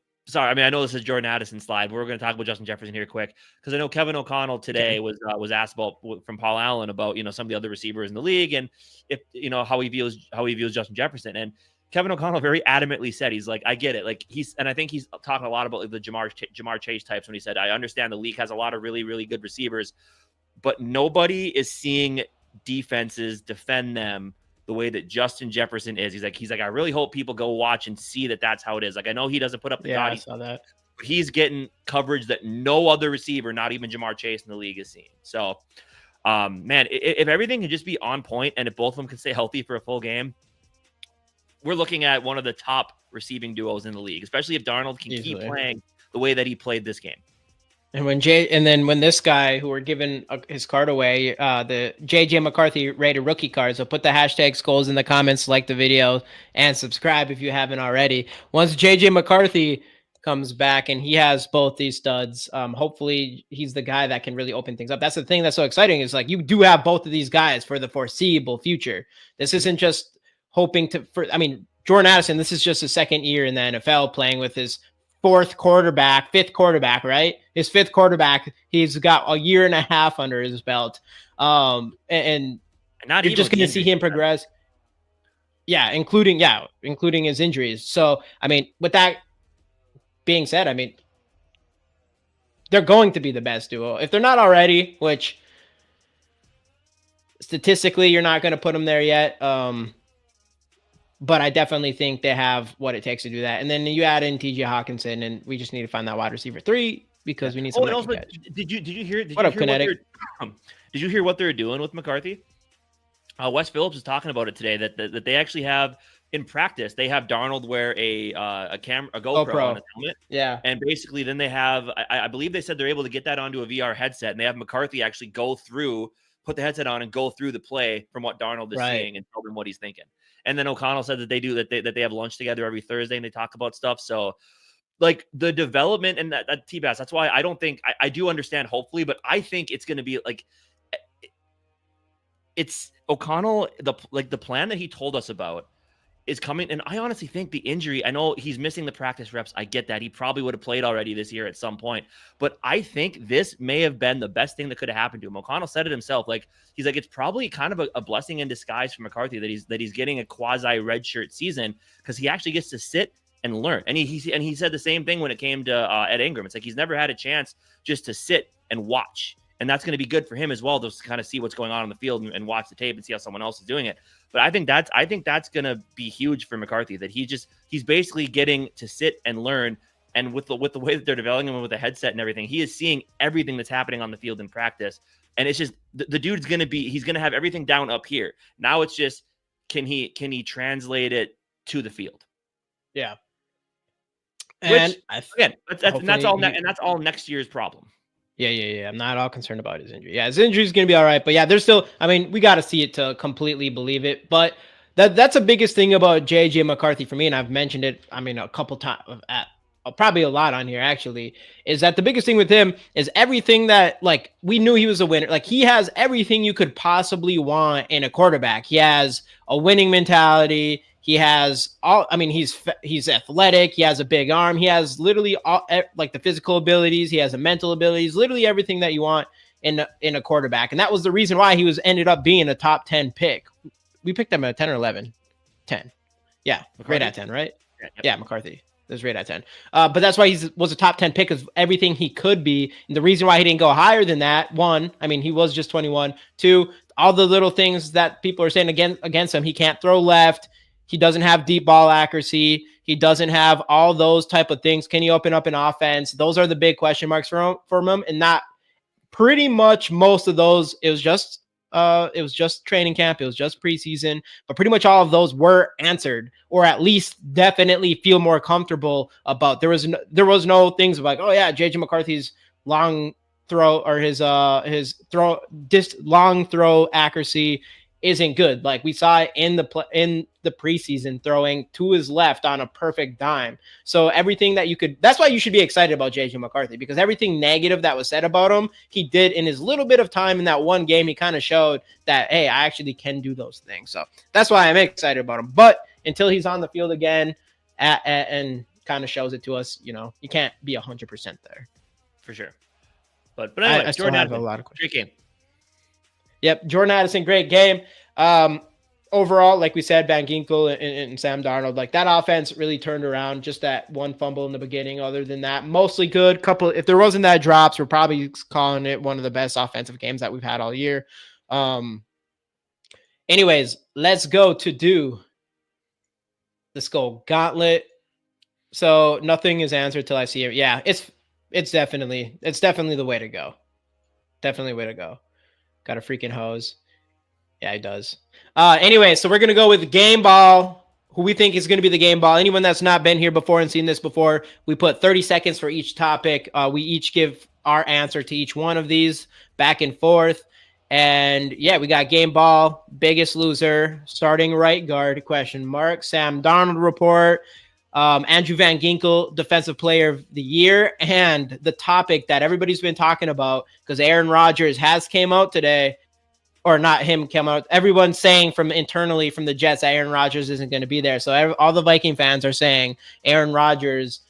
know this is Jordan Addison's slide, but we're going to talk about Justin Jefferson here quick because I know Kevin O'Connell today was asked about from Paul Allen about some of the other receivers in the league and if how he views Justin Jefferson, and Kevin O'Connell very adamantly said he's I get it, and I think he's talking a lot about the Jamar Chase types when he said I understand the league has a lot of really really good receivers, but nobody is seeing defenses defend them the way that Justin Jefferson is. He's like, I really hope people go watch and see that that's how it is. I know he doesn't put up the I saw that. But he's getting coverage that no other receiver, not even Jamar Chase in the league, is seeing. So, man, if everything can just be on point and if both of them can stay healthy for a full game, we're looking at one of the top receiving duos in the league, especially if Darnold can keep playing the way that he played this game. And when this guy who we're giving his card away, the JJ McCarthy rated rookie card. So put the hashtag Skols in the comments, like the video, and subscribe if you haven't already. Once JJ McCarthy comes back and he has both these studs, hopefully he's the guy that can really open things up. That's the thing that's so exciting is you do have both of these guys for the foreseeable future. This isn't just hoping Jordan Addison, this is just his 2nd year in the NFL playing with his 5th quarterback, right? His 5th quarterback. He's got a year and a half under his belt. And not you're just going to see him progress. Yeah, including his injuries. So, with that being said, they're going to be the best duo. If they're not already, which statistically you're not going to put them there yet. But I definitely think they have what it takes to do that. And then you add in TJ Hawkinson, and we just need to find that wide receiver 3. because we need someone that can catch. Did you hear? What up, Kinetic? Did you hear what they're doing with McCarthy? Wes Phillips was talking about it today that they actually have in practice. They have Darnold wear a GoPro on his helmet. Yeah, and basically then they have I believe they said they're able to get that onto a VR headset, and they have McCarthy actually put the headset on and go through the play from what Darnold is seeing and tell them what he's thinking. And then O'Connell said that they have lunch together every Thursday and they talk about stuff. So like the development and that T-Bass, that's why I don't think I do understand hopefully, but I think it's going to be like it's O'Connell, the plan that he told us about is coming. And I honestly think the injury, I know he's missing the practice reps. I get that. He probably would have played already this year at some point, but I think this may have been the best thing that could have happened to him. O'Connell said it himself. Like, he's like, it's probably kind of a blessing in disguise for McCarthy that he's getting a quasi redshirt season, because he actually gets to sit and learn. And he said the same thing when it came to Ed Ingram. It's like, he's never had a chance just to sit and watch. And that's going to be good for him as well, to kind of see what's going on the field and watch the tape and see how someone else is doing it. But I think that's going to be huge for McCarthy, that he's basically getting to sit and learn. And with the way that they're developing him with the headset and everything, he is seeing everything that's happening on the field in practice. And it's just the dude's he's going to have everything down up here. Now it's just, can he translate it to the field? Yeah. And that's all next year's problem. Yeah. I'm not all concerned about his injury. Yeah, his injury is going to be all right. But yeah, there's still, I mean, we got to see it to completely believe it. But that's the biggest thing about JJ McCarthy for me. And I've mentioned it, I mean, a couple times, probably a lot on here actually, is that the biggest thing with him is everything that, like, we knew he was a winner. Like, he has everything you could possibly want in a quarterback. He has a winning mentality. He has all, I mean, he's athletic. He has a big arm. He has literally all, like, the physical abilities. He has the mental abilities, literally everything that you want in a quarterback. And that was the reason why he ended up being a top 10 pick. We picked him at 10 or 11. 10. Yeah. McCarthy? Right at 10, right? Yeah, McCarthy. It was right at 10. But that's why he was a top 10 pick, of everything he could be. And the reason why he didn't go higher than that, one, I mean, he was just 21. Two, all the little things that people are saying against him. He can't throw left. He doesn't have deep ball accuracy. He doesn't have all those type of things. Can he open up an offense? Those are the big question marks for him. And not pretty much most of those. It was just training camp. It was just preseason, but pretty much all of those were answered, or at least definitely feel more comfortable about. There was no things like, oh yeah, JJ McCarthy's long throw or his long throw accuracy isn't good. Like we saw in the preseason, throwing to his left on a perfect dime. So everything that's why you should be excited about JJ McCarthy, because everything negative that was said about him, he did in his little bit of time in that one game. He kind of showed that, hey, I actually can do those things. So that's why I'm excited about him. But until he's on the field again and kind of shows it to us, you can't be 100% there. For sure. But anyway, I Jordan have a lot of questions. Great game. Yep, Jordan Addison, great game. Overall, like we said, Van Ginkel and Sam Darnold, like that offense really turned around. Just that one fumble in the beginning. Other than that, mostly good. If there wasn't that drops, we're probably calling it one of the best offensive games that we've had all year. Anyways, let's go to do the Skol Gauntlet. So nothing is answered till I see it. Yeah, it's definitely the way to go. Definitely way to go. Got a freaking hose. Yeah, he does. Anyway, so we're going to go with Game Ball, who we think is going to be the Game Ball. Anyone that's not been here before and seen this before, we put 30 seconds for each topic. We each give our answer to each one of these, back and forth. And yeah, we got Game Ball, biggest loser, starting right guard, ? Sam Darnold report, Andrew Van Ginkel, defensive player of the year, and the topic that everybody's been talking about, because Aaron Rodgers has came out today, or not him came out, everyone's saying from internally from the Jets that Aaron Rodgers isn't going to be there. So all the Viking fans are saying Aaron Rodgers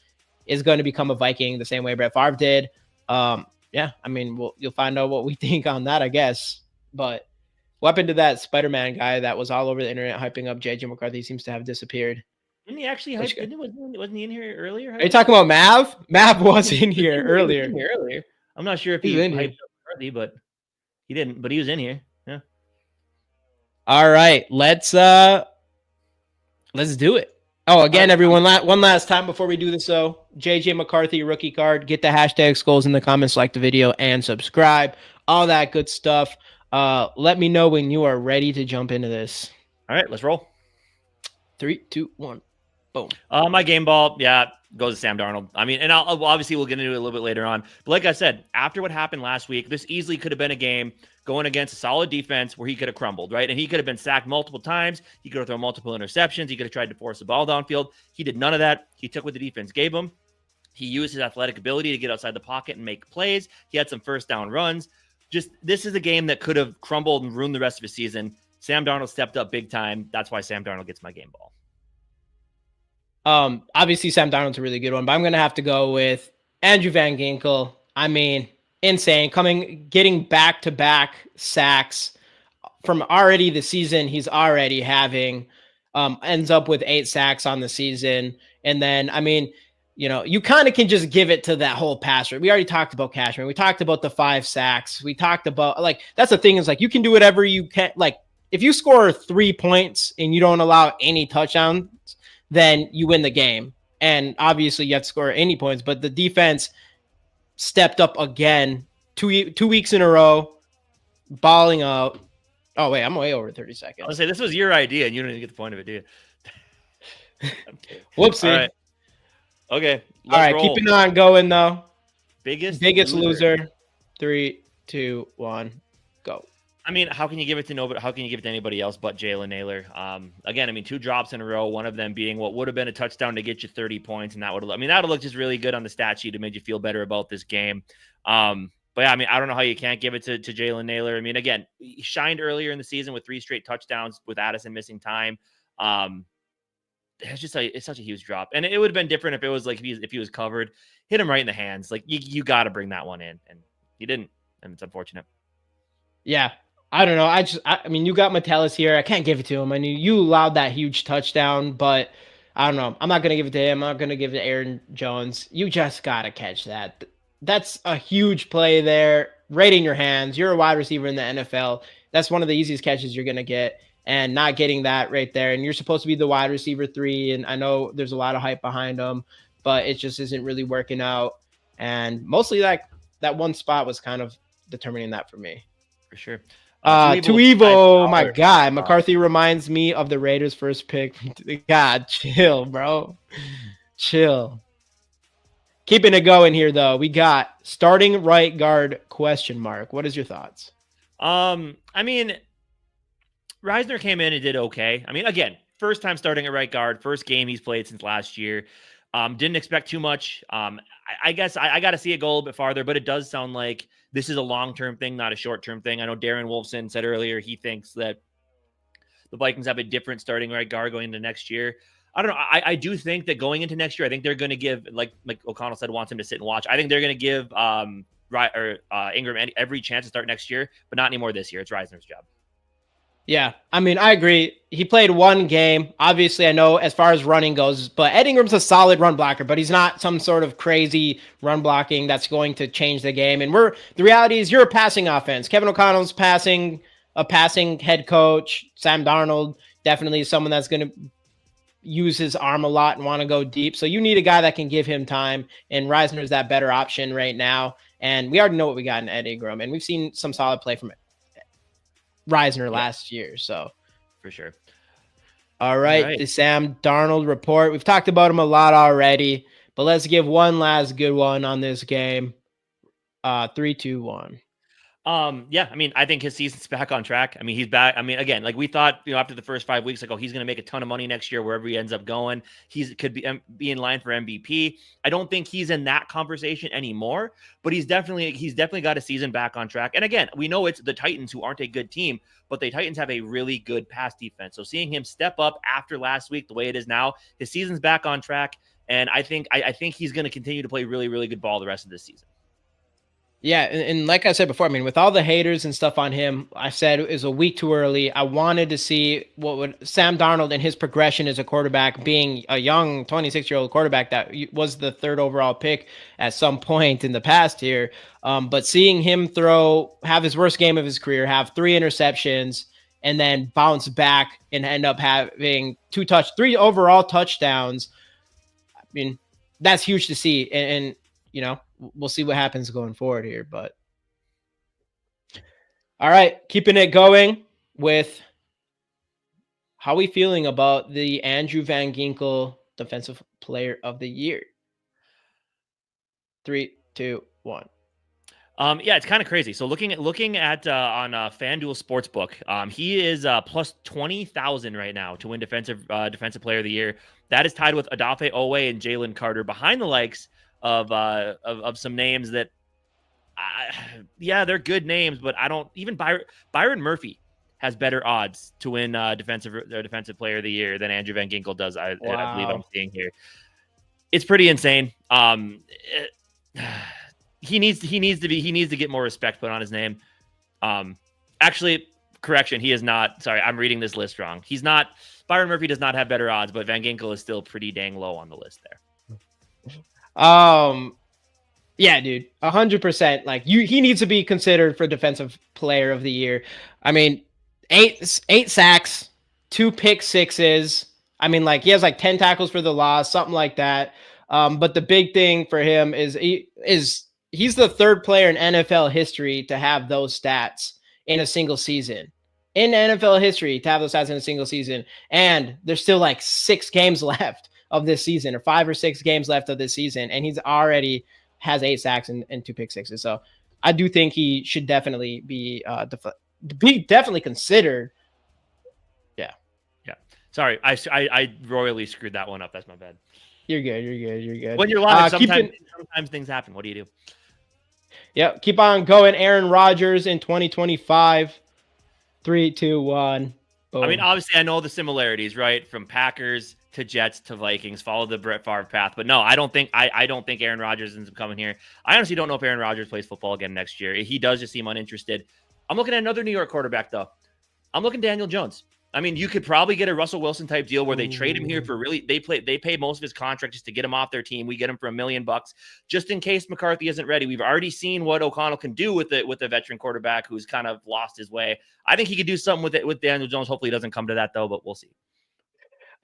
is going to become a Viking the same way Brett Favre did. Yeah, I mean, you'll find out what we think on that, I guess. But what happened to that Spider-Man guy that was all over the internet hyping up JJ McCarthy? Seems to have disappeared. Didn't he actually hype? Wasn't he in here earlier? Are you talking about Mav? Mav was in here earlier. I'm not sure if he hyped up McCarthy, but he didn't. But he was in here. Yeah. All right, let's do it. Oh, again, everyone, one last time before we do this, though. JJ McCarthy rookie card. Get the hashtag Skols in the comments, like the video, and subscribe. All that good stuff. Let me know when you are ready to jump into this. All right, let's roll. 3, 2, 1. Boom. My game ball, yeah, goes to Sam Darnold. I mean, and obviously we'll get into it a little bit later on. But like I said, after what happened last week, this easily could have been a game going against a solid defense where he could have crumbled, right? And he could have been sacked multiple times. He could have thrown multiple interceptions. He could have tried to force the ball downfield. He did none of that. He took what the defense gave him. He used his athletic ability to get outside the pocket and make plays. He had some first down runs. Just this is a game that could have crumbled and ruined the rest of his season. Sam Darnold stepped up big time. That's why Sam Darnold gets my game ball. Obviously Sam Darnold's a really good one, but I'm going to have to go with Andrew Van Ginkel. I mean, insane. Getting back-to-back sacks from already the season he's already having, ends up with 8 sacks on the season. And then, I mean, you know, you kind of can just give it to that whole passer. We already talked about Cashman. We talked about the 5 sacks. We talked about, like, that's the thing is, like, you can do whatever you can. Like, if you score 3 points and you don't allow any touchdowns, then you win the game. And obviously you have to score any points, but the defense stepped up again 2 weeks in a row, balling out. Oh, wait, I'm way over 30 seconds. I'll say this was your idea and you don't even get the point of it, do you? Whoopsie. All right. Okay. All right, roll. keeping on going, though. Biggest loser. 3, 2, 1, go. I mean, how can you give it to nobody? How can you give it to anybody else but Jalen Naylor? Again, I mean, 2 drops in a row, one of them being what would have been a touchdown to get you 30 points. And that would have, I mean, that would look just really good on the stat sheet to make you feel better about this game. But yeah, I mean, I don't know how you can't give it to Jalen Naylor. I mean, again, he shined earlier in the season with 3 straight touchdowns with Addison missing time. It's just it's such a huge drop. And it would have been different if it was like, if he was covered, hit him right in the hands. Like you got to bring that one in, and he didn't. And it's unfortunate. Yeah. I don't know. I mean, you got Metellus here. I can't give it to him. I mean, you allowed that huge touchdown, but I don't know. I'm not going to give it to him. I'm not going to give it to Aaron Jones. You just got to catch that. That's a huge play there, right in your hands. You're a wide receiver in the NFL. That's one of the easiest catches you're going to get, and not getting that right there. And you're supposed to be the wide receiver 3, and I know there's a lot of hype behind him, but it just isn't really working out. And mostly that one spot was kind of determining that for me. For sure. Tuivo, my God. McCarthy reminds me of the Raiders' first pick. God, chill, bro. Chill. Keeping it going here, though. We got starting right guard ? What is your thoughts? I mean, Reisner came in and did okay. I mean, again, first time starting at right guard, first game he's played since last year. Didn't expect too much. I guess I got to see it go a little bit farther, but it does sound like this is a long-term thing, not a short-term thing. I know Darren Wolfson said earlier he thinks that the Vikings have a different starting right guard going into next year. I don't know. I do think that going into next year, I think they're going to give, like O'Connell said, wants him to sit and watch. I think they're going to give Ingram every chance to start next year, but not anymore this year. It's Reisner's job. Yeah, I mean, I agree. He played 1 game. Obviously, I know as far as running goes, but Ed Ingram's a solid run blocker, but he's not some sort of crazy run blocking that's going to change the game. And the reality is you're a passing offense. Kevin O'Connell's a passing head coach. Sam Darnold definitely is someone that's going to use his arm a lot and want to go deep. So you need a guy that can give him time, and Reisner is that better option right now. And we already know what we got in Ed Ingram, and we've seen some solid play from Reisner last year. So for sure. All right. The Sam Darnold report. We've talked about him a lot already, but let's give one last good one on this game. 3, 2, 1. Yeah, I mean, I think his season's back on track. I mean, he's back. I mean, again, like we thought, after the first 5 weeks, like, oh, he's going to make a ton of money next year wherever he ends up going. He could be in line for MVP. I don't think he's in that conversation anymore, but he's definitely got a season back on track. And again, we know it's the Titans who aren't a good team, but the Titans have a really good pass defense. So seeing him step up after last week, the way it is now, his season's back on track. And I think he's going to continue to play really, really good ball the rest of this season. Yeah, and like I said before, I mean, with all the haters and stuff on him, I said it was a week too early. I wanted to see what would Sam Darnold and his progression as a quarterback, being a young 26-year-old quarterback that was the 3rd overall pick at some point in the past here. But seeing him have his worst game of his career, have 3 interceptions, and then bounce back and end up having 3 overall touchdowns. I mean, that's huge to see. And you know, we'll see what happens going forward here. But all right, keeping it going with how we feeling about the Andrew Van Ginkel Defensive Player of the Year? 3, 2, 1. Yeah, it's kind of crazy. So looking at on FanDuel Sportsbook, he is plus 20,000 right now to win defensive player of the year. That is tied with Odafe Owe and Jalen Carter, behind the likes of some names that, they're good names, but I don't even Byron Murphy has better odds to win defensive player of the year than Andrew Van Ginkel does. I believe I'm seeing here. It's pretty insane. He needs to get more respect put on his name. Actually, correction, he is not. Sorry, I'm reading this list wrong. He's not. Byron Murphy does not have better odds, but Van Ginkel is still pretty dang low on the list there. Yeah, dude, 100%. Like he needs to be considered for Defensive Player of the Year. I mean, eight sacks, 2 pick sixes. I mean, like he has like 10 tackles for the loss, something like that. But the big thing for him is he's the 3rd player in NFL history to have those stats in a single season. In NFL history to have those stats in a single season. And there's still like 6 games left of this season, or 5 or 6 games left of this season. And he's already has 8 sacks and 2 pick sixes. So I do think he should definitely be definitely considered. Yeah. Sorry, I royally screwed that one up. That's my bad. You're good. When you're live, sometimes things happen. What do you do? Yeah, keep on going. Aaron Rodgers in 2025. 3, 2, 1. Boom. I mean, obviously, I know the similarities, right? From Packers to Jets to Vikings, follow the Brett Favre path. But no, I don't think Aaron Rodgers ends up coming here. I honestly don't know if Aaron Rodgers plays football again next year. He does just seem uninterested. I'm looking at another New York quarterback, though. I'm looking Daniel Jones. I mean, you could probably get a Russell Wilson type deal where they trade him here for they pay most of his contract just to get him off their team. We get him for $1 million just in case McCarthy isn't ready. We've already seen what O'Connell can do with the veteran quarterback who's kind of lost his way. I think he could do something with Daniel Jones. Hopefully, it doesn't come to that though, but we'll see.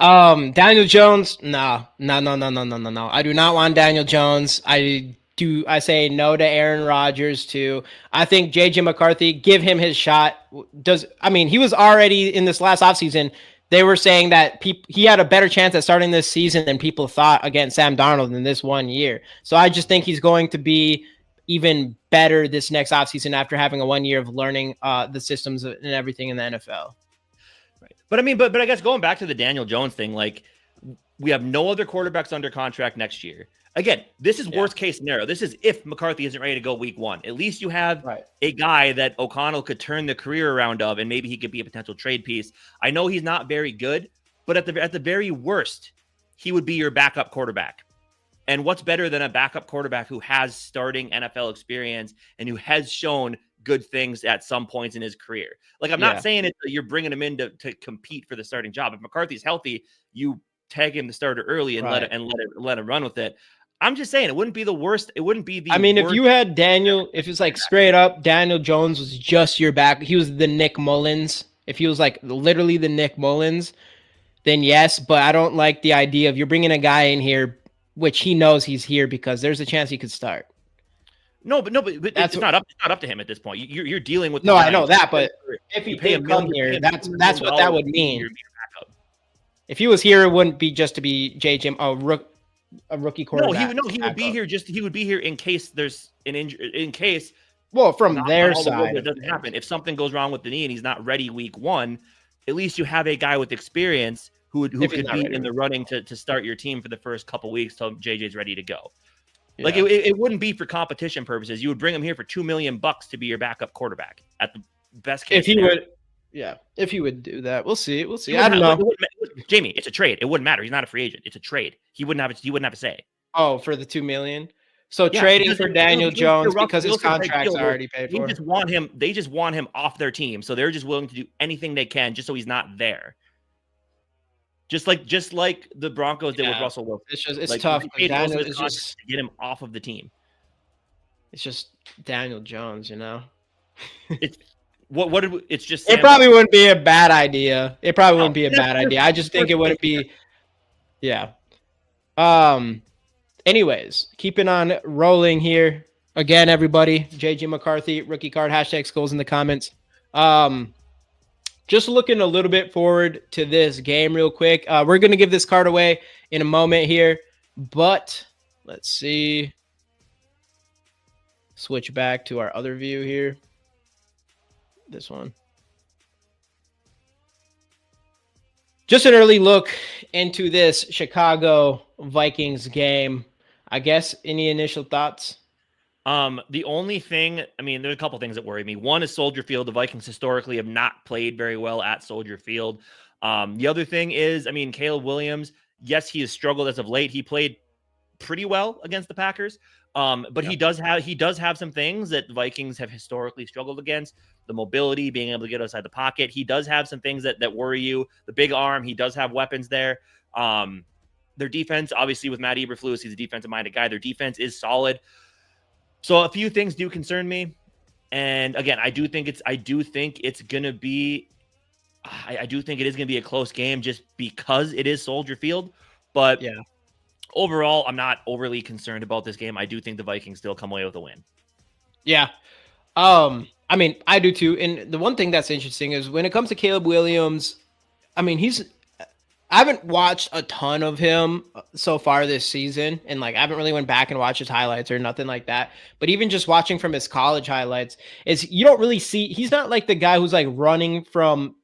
Daniel Jones, no. I do not want Daniel Jones. I say no to Aaron Rodgers too. I think JJ McCarthy, give him his shot. He was already in this last offseason. They were saying that he had a better chance at starting this season than people thought against Sam Darnold in this 1 year. So I just think he's going to be even better this next offseason after having a 1 year of learning the systems and everything in the NFL. Right. But I mean, but I guess going back to the Daniel Jones thing, like we have no other quarterbacks under contract next year. Again, this is worst case scenario. This is if McCarthy isn't ready to go week 1. At least you have a guy that O'Connell could turn the career around of, and maybe he could be a potential trade piece. I know he's not very good, but at the very worst, he would be your backup quarterback. And what's better than a backup quarterback who has starting NFL experience and who has shown good things at some points in his career? Like, I'm not saying you're bringing him in to compete for the starting job. If McCarthy's healthy, you tag him the starter early and let him run with it. I'm just saying it wouldn't be the worst. It wouldn't be the. I mean, if you had Daniel, if it's like straight up, Daniel Jones was just your back. He was the Nick Mullins. If he was like literally the Nick Mullins, then yes. But I don't like the idea of you're bringing a guy in here, which he knows he's here because there's a chance he could start. No, but it's not up to him at this point. You're dealing with. No, I know that, but if he did come here, that's what that would mean. If he was here, it wouldn't be just to be JJ, a rookie quarterback. No, he would be here. He would be here in case there's an injury. In case, well, from their side, it doesn't happen. If something goes wrong with the knee and he's not ready week 1, at least you have a guy with experience who could be in the running to start your team for the first couple weeks till JJ's ready to go. Yeah. Like it wouldn't be for competition purposes. You would bring him here for $2 million to be your backup quarterback at the best case. If he would. Yeah, if he would do that, we'll see. I don't know. Jamie, it's a trade. It wouldn't matter. He's not a free agent. It's a trade. He wouldn't have a say. Oh, for the $2 million. So trading for Daniel Jones because his contract's already paid for. They just want him off their team, so they're just willing to do anything they can just so he's not there. Just like the Broncos did with Russell Wilson. It's tough. Daniel is just to get him off of the team. It's just Daniel Jones, you know. What did it's just It Sam probably wouldn't be a bad idea. It probably wouldn't be a bad idea. I just think it wouldn't be. Yeah. Anyways, keeping on rolling here. Again, everybody, JJ McCarthy, rookie card, hashtag Skols in the comments. Just looking a little bit forward to this game real quick. We're going to give this card away in a moment here, but let's see. Switch back to our other view here. This one. Just an early look into this Chicago Vikings game. I guess any initial thoughts? The only thing, I mean, there's a couple things that worry me. One is Soldier Field. The Vikings historically have not played very well at Soldier Field. The other thing is, I mean, Caleb Williams, yes, he has struggled as of late. He played pretty well against the Packers. But he does have some things that Vikings have historically struggled against. The mobility, being able to get outside the pocket. He does have some things that worry you. The big arm, he does have weapons there. Their defense, obviously, with Matt Eberflus, he's a defensive-minded guy. Their defense is solid. So a few things do concern me. And again, I do think it is going to be a close game just because it is Soldier Field. But yeah, overall, I'm not overly concerned about this game. I do think the Vikings still come away with a win. Yeah. I mean, I do too. And the one thing that's interesting is when it comes to Caleb Williams, I mean, I haven't watched a ton of him so far this season. And like, I haven't really went back and watched his highlights or nothing like that. But even just watching from his college highlights is you don't really see, he's not like the guy who's like running from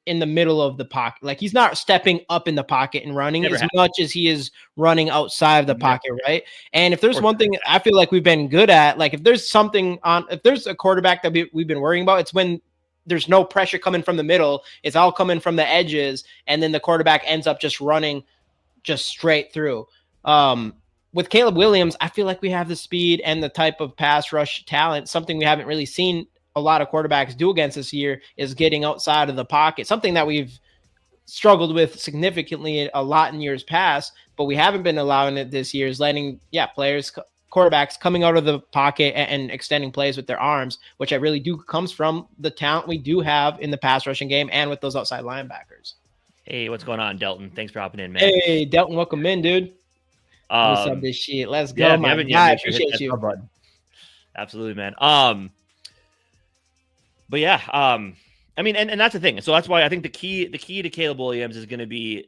in the middle of the pocket. Like he's not stepping up in the pocket and running much as he is running outside of the pocket, right? And if there's one thing I feel like we've been good at, like if there's a quarterback that we've been worrying about, it's when there's no pressure coming from the middle. It's all coming from the edges. And then the quarterback ends up just running just straight through. With Caleb Williams, I feel like we have the speed and the type of pass rush talent, something we haven't really seen a lot of quarterbacks do against this year is getting outside of the pocket, something that we've struggled with significantly a lot in years past, but we haven't been allowing it this year is letting, quarterbacks coming out of the pocket and extending plays with their arms, which I really do comes from the talent we do have in the pass rushing game and with those outside linebackers. Hey, what's going on, Delton? Thanks for hopping in, man. Hey, Delton, welcome in, dude. What's up, this shit? Let's go, yeah, my guy. I appreciate you. Absolutely, man. But yeah, I mean, and that's the thing. So that's why I think the key to Caleb Williams is going to be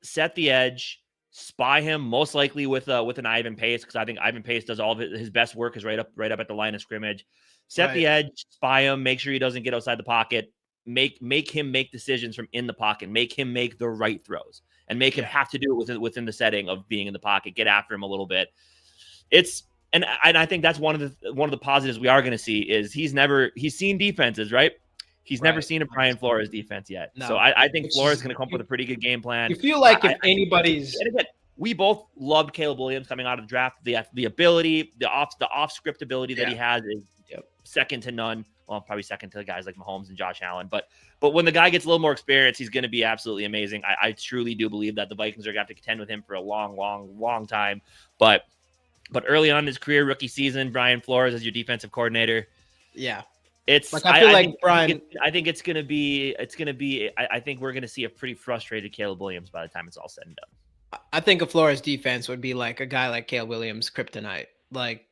set the edge, spy him most likely with an Ivan Pace, because I think Ivan Pace does all of his best work is right up at the line of scrimmage. Set the edge, spy him, make sure he doesn't get outside the pocket, make him make decisions from in the pocket, make him make the right throws, and make him have to do it within the setting of being in the pocket. Get after him a little bit. And I think that's one of the positives we are going to see is he's seen defenses, right? He's never seen a Brian Flores defense yet. No. So I think Flores is going to come up with a pretty good game plan. You feel like if anybody's and again, we both loved Caleb Williams coming out of the draft. The ability, the off script ability that he has is second to none. Well, probably second to guys like Mahomes and Josh Allen. But when the guy gets a little more experience, he's going to be absolutely amazing. I truly do believe that the Vikings are going to have to contend with him for a long, long, long time. But early on in his career, rookie season, Brian Flores as your defensive coordinator. Yeah. It's like I feel like Brian. I think it's gonna be. I think we're gonna see a pretty frustrated Caleb Williams by the time it's all said and done. I think a Flores defense would be like a guy like Caleb Williams, kryptonite. Like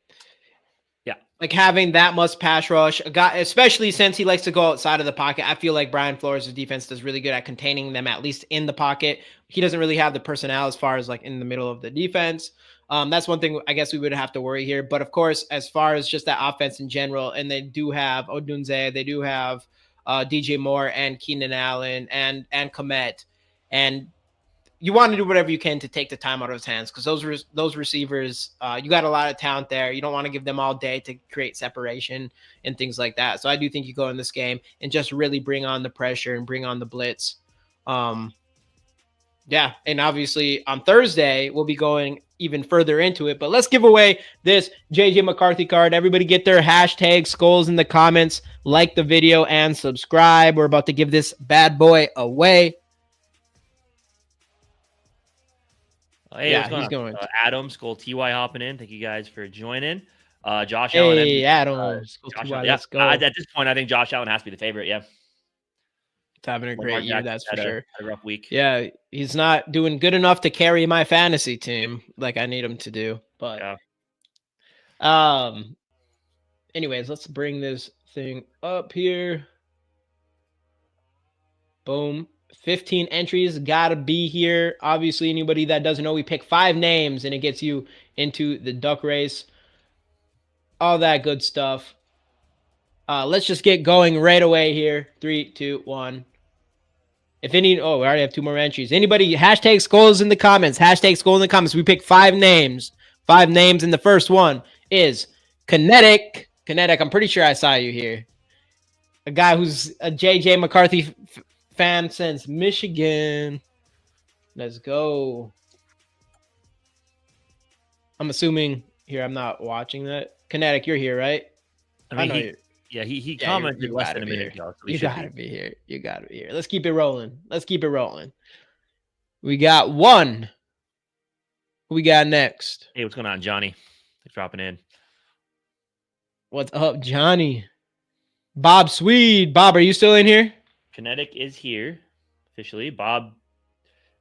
having that much pass rush, a guy, especially since he likes to go outside of the pocket. I feel like Brian Flores' defense does really good at containing them, at least in the pocket. He doesn't really have the personnel as far as like in the middle of the defense. That's one thing I guess we would have to worry here. But of course, as far as just that offense in general, and they do have Odunze, they do have DJ Moore and Keenan Allen and Komet. And you want to do whatever you can to take the time out of his hands because those receivers, you got a lot of talent there. You don't want to give them all day to create separation and things like that. So I do think you go in this game and just really bring on the pressure and bring on the blitz. Yeah, and obviously on Thursday, we'll be going even further into it. But let's give away this JJ McCarthy card. Everybody get their hashtag Skols in the comments, like the video, and subscribe. We're about to give this bad boy away. Hey, yeah, he's going. Adam, Skol, TY hopping in. Thank you guys for joining. Josh Allen. Hey, Adams. Josh Allen. Yeah, Let's go. at this point, I think Josh Allen has to be the favorite. Yeah. It's having a Lamar great year, Jackson that's for had sure. a rough week. Yeah, he's not doing good enough to carry my fantasy team like I need him to do. But anyways, let's bring this thing up here. Boom. 15 entries gotta be here. Obviously, anybody that doesn't know, we pick 5 names and it gets you into the duck race. All that good stuff. Let's just get going right away here. 3, 2, 1. If any, we already have 2 more entries. Anybody, hashtag Skol in the comments. Hashtag Skol in the comments. We pick 5 names. 5 names, and the first one is Kinetic. Kinetic, I'm pretty sure I saw you here. A guy who's a JJ McCarthy fan since Michigan. Let's go. I'm assuming here. I'm not watching that. Kinetic, you're here, right? I mean, he commented less than a minute ago. So you gotta be here. You gotta be here. Let's keep it rolling. Let's keep it rolling. We got 1. Who we got next? Hey, what's going on, Johnny? Thanks for dropping in. What's up, Johnny? Bob Swede. Bob, are you still in here? Kinetic is here officially. Bob,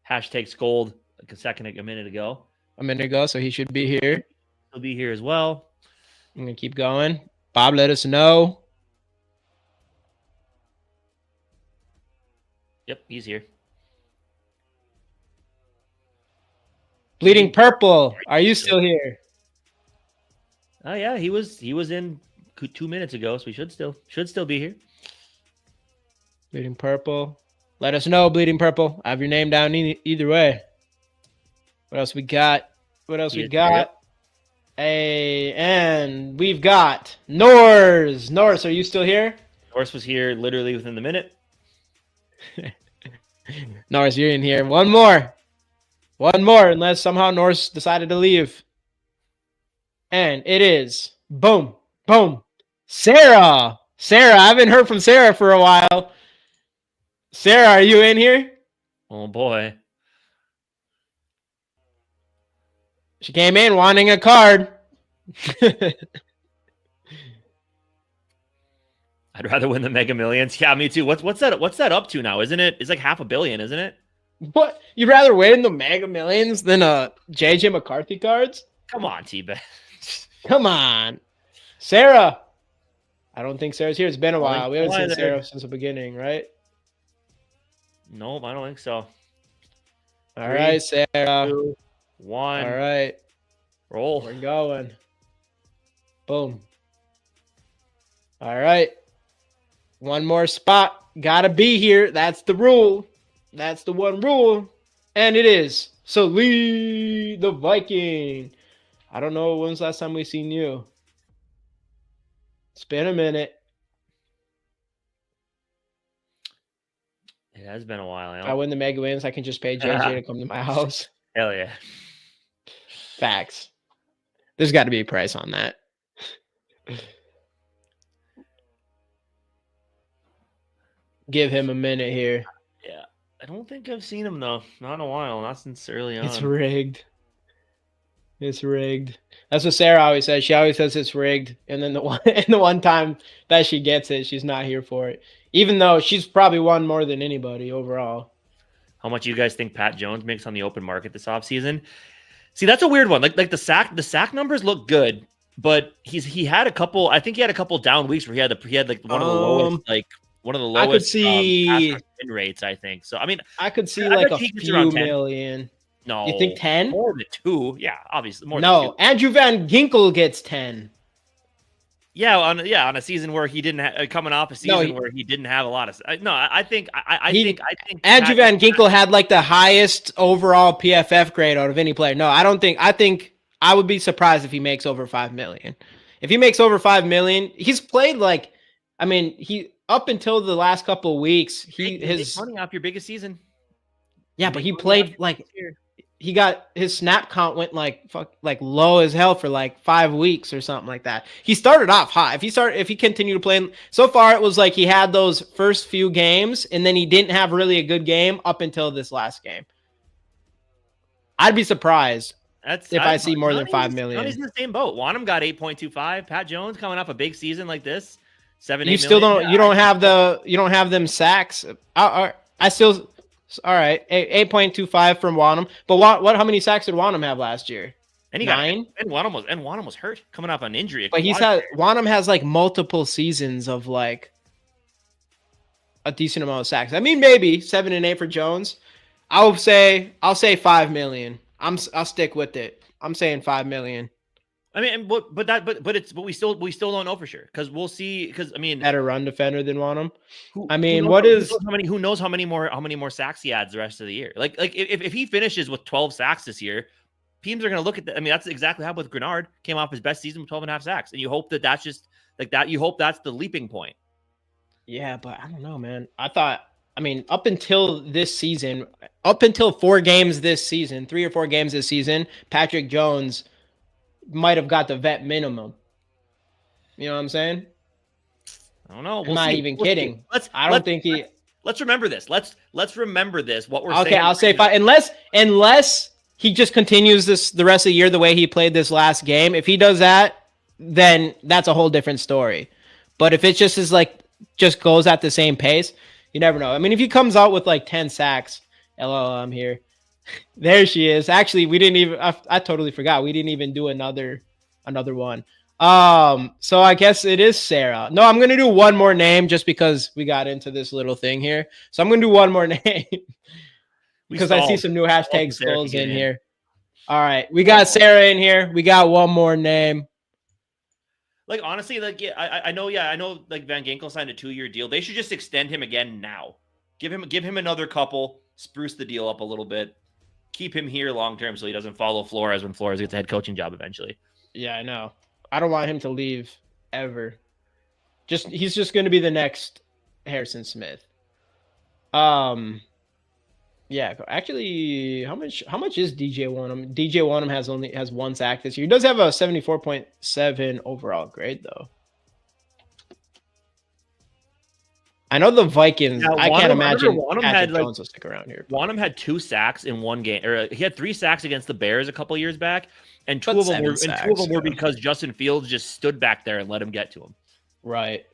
hashtag Skol a minute ago. A minute ago, so he should be here. He'll be here as well. I'm going to keep going. Bob, let us know. Yep, he's here. Bleeding Purple, are you still here? Oh yeah, he was in 2 minutes ago, so he should still be here. Bleeding Purple, let us know. Bleeding Purple, I have your name down either way. What else we got? Hey, and we've got Norse. Norse, are you still here? Norse was here literally within the minute. Norse, you're in here. One more, unless somehow Norse decided to leave. And it is boom. Sarah, I haven't heard from Sarah for a while. Sarah, are you in here? Oh boy. She came in wanting a card. I'd rather win the Mega Millions. Yeah, me too. What's that up to now? Isn't it? It's like $500 million, isn't it? What? You'd rather win the Mega Millions than JJ McCarthy cards? Come on, T-Bet. Come on. Sarah. I don't think Sarah's here. It's been a while. We haven't seen Sarah since the beginning, right? Nope, I don't think so. All right, Sarah. 2, 1. All right. Roll. We're going. Boom. All right. One more spot. Gotta be here. That's the rule. That's the one rule. And it is Lee the Viking. I don't know when's the last time we seen you. It's been a minute. It has been a while. If I win the Mega Wins, I can just pay JJ to come to my house. Hell yeah. Facts. There's got to be a price on that. Give him a minute here. Yeah. I don't think I've seen him, though. Not in a while. Not since early on. It's rigged. It's rigged. That's what Sarah always says. She always says it's rigged. And then the one time that she gets it, she's not here for it. Even though she's probably won more than anybody overall. How much you guys think Pat Jones makes on the open market this offseason? See, that's a weird one. Like the sack numbers look good, but he had a couple. I think he had a couple down weeks where he had like one of the lowest I could see win rates. I think so. I mean, I could see like a few million. No, you think 10? More than 2? Yeah, obviously more. No, than 2. Andrew Van Ginkel gets 10. Yeah, on a season where he didn't coming off a season where he didn't have a lot of. I think Andrew Van Ginkel had like the highest overall PFF grade out of any player. No, I don't think. I think I would be surprised if he makes over 5 million. If he makes over 5 million, he's played like. I mean, he up until the last couple of weeks, his money off your biggest season. Yeah, but he played like. He got his snap count went like low as hell for like 5 weeks or something like that. He started off hot. If he continued to play, so far it was like he had those first few games and then he didn't have really a good game up until this last game. I'd be surprised. That's if I see more than 5 He's million. in the same boat. Wanham got 8.25. Pat Jones coming off a big season like this, 7. You still don't. You don't have them sacks. I still. All right, 8.25 from Wanham. But what? How many sacks did Wanham have last year? And he 9. And Wanham was hurt coming off an injury. But Wanham has like multiple seasons of like a decent amount of sacks. I mean, maybe 7 and 8 for Jones. I'll say 5 million. I'll stick with it. I'm saying 5 million. I mean, but we still don't know for sure because we'll see. Because I mean, better run defender than Wanham. Who knows how many more sacks he adds the rest of the year? Like if he finishes with 12 sacks this year, teams are going to look at that. I mean, that's exactly how with Grenard came off his best season with 12 and a half sacks, and you hope that's just like that. You hope that's the leaping point. Yeah, but I don't know, man. I mean, up until this season, up until 4 games this season, 3 or 4 games this season, Patrick Jones might have got the vet minimum. You know what I'm saying? I don't know. I'm not even kidding. Let's remember this. Let's remember this. What we're saying. Okay, I'll say 5. Unless he just continues this the rest of the year the way he played this last game. If he does that, then that's a whole different story. But if it just goes at the same pace, you never know. I mean, if he comes out with like 10 sacks, hello, I'm here. There she is. Actually, we didn't even. I totally forgot. We didn't even do another one. So I guess it is Sarah. No, I'm gonna do one more name just because we got into this little thing here. So I'm gonna do one more name because I see some new hashtag Skols in here. All right, we got Sarah in here. We got one more name. Like honestly, like I know. Like Van Ginkel signed a 2-year deal. They should just extend him again now. Give him another couple. Spruce the deal up a little bit. Keep him here long term so he doesn't follow Flores when Flores gets a head coaching job eventually. Yeah, I know. I don't want him to leave ever. He's just going to be the next Harrison Smith. Yeah, actually, how much is DJ Wanham? DJ Wanham has 1 sack this year. He does have a 74.7 overall grade though. I know the Vikings. Yeah, I can't imagine Patrick Jones will stick around here. Wanham had 2 sacks in one game, or he had 3 sacks against the Bears a couple years back, and two of them were because Justin Fields just stood back there and let him get to him. Right.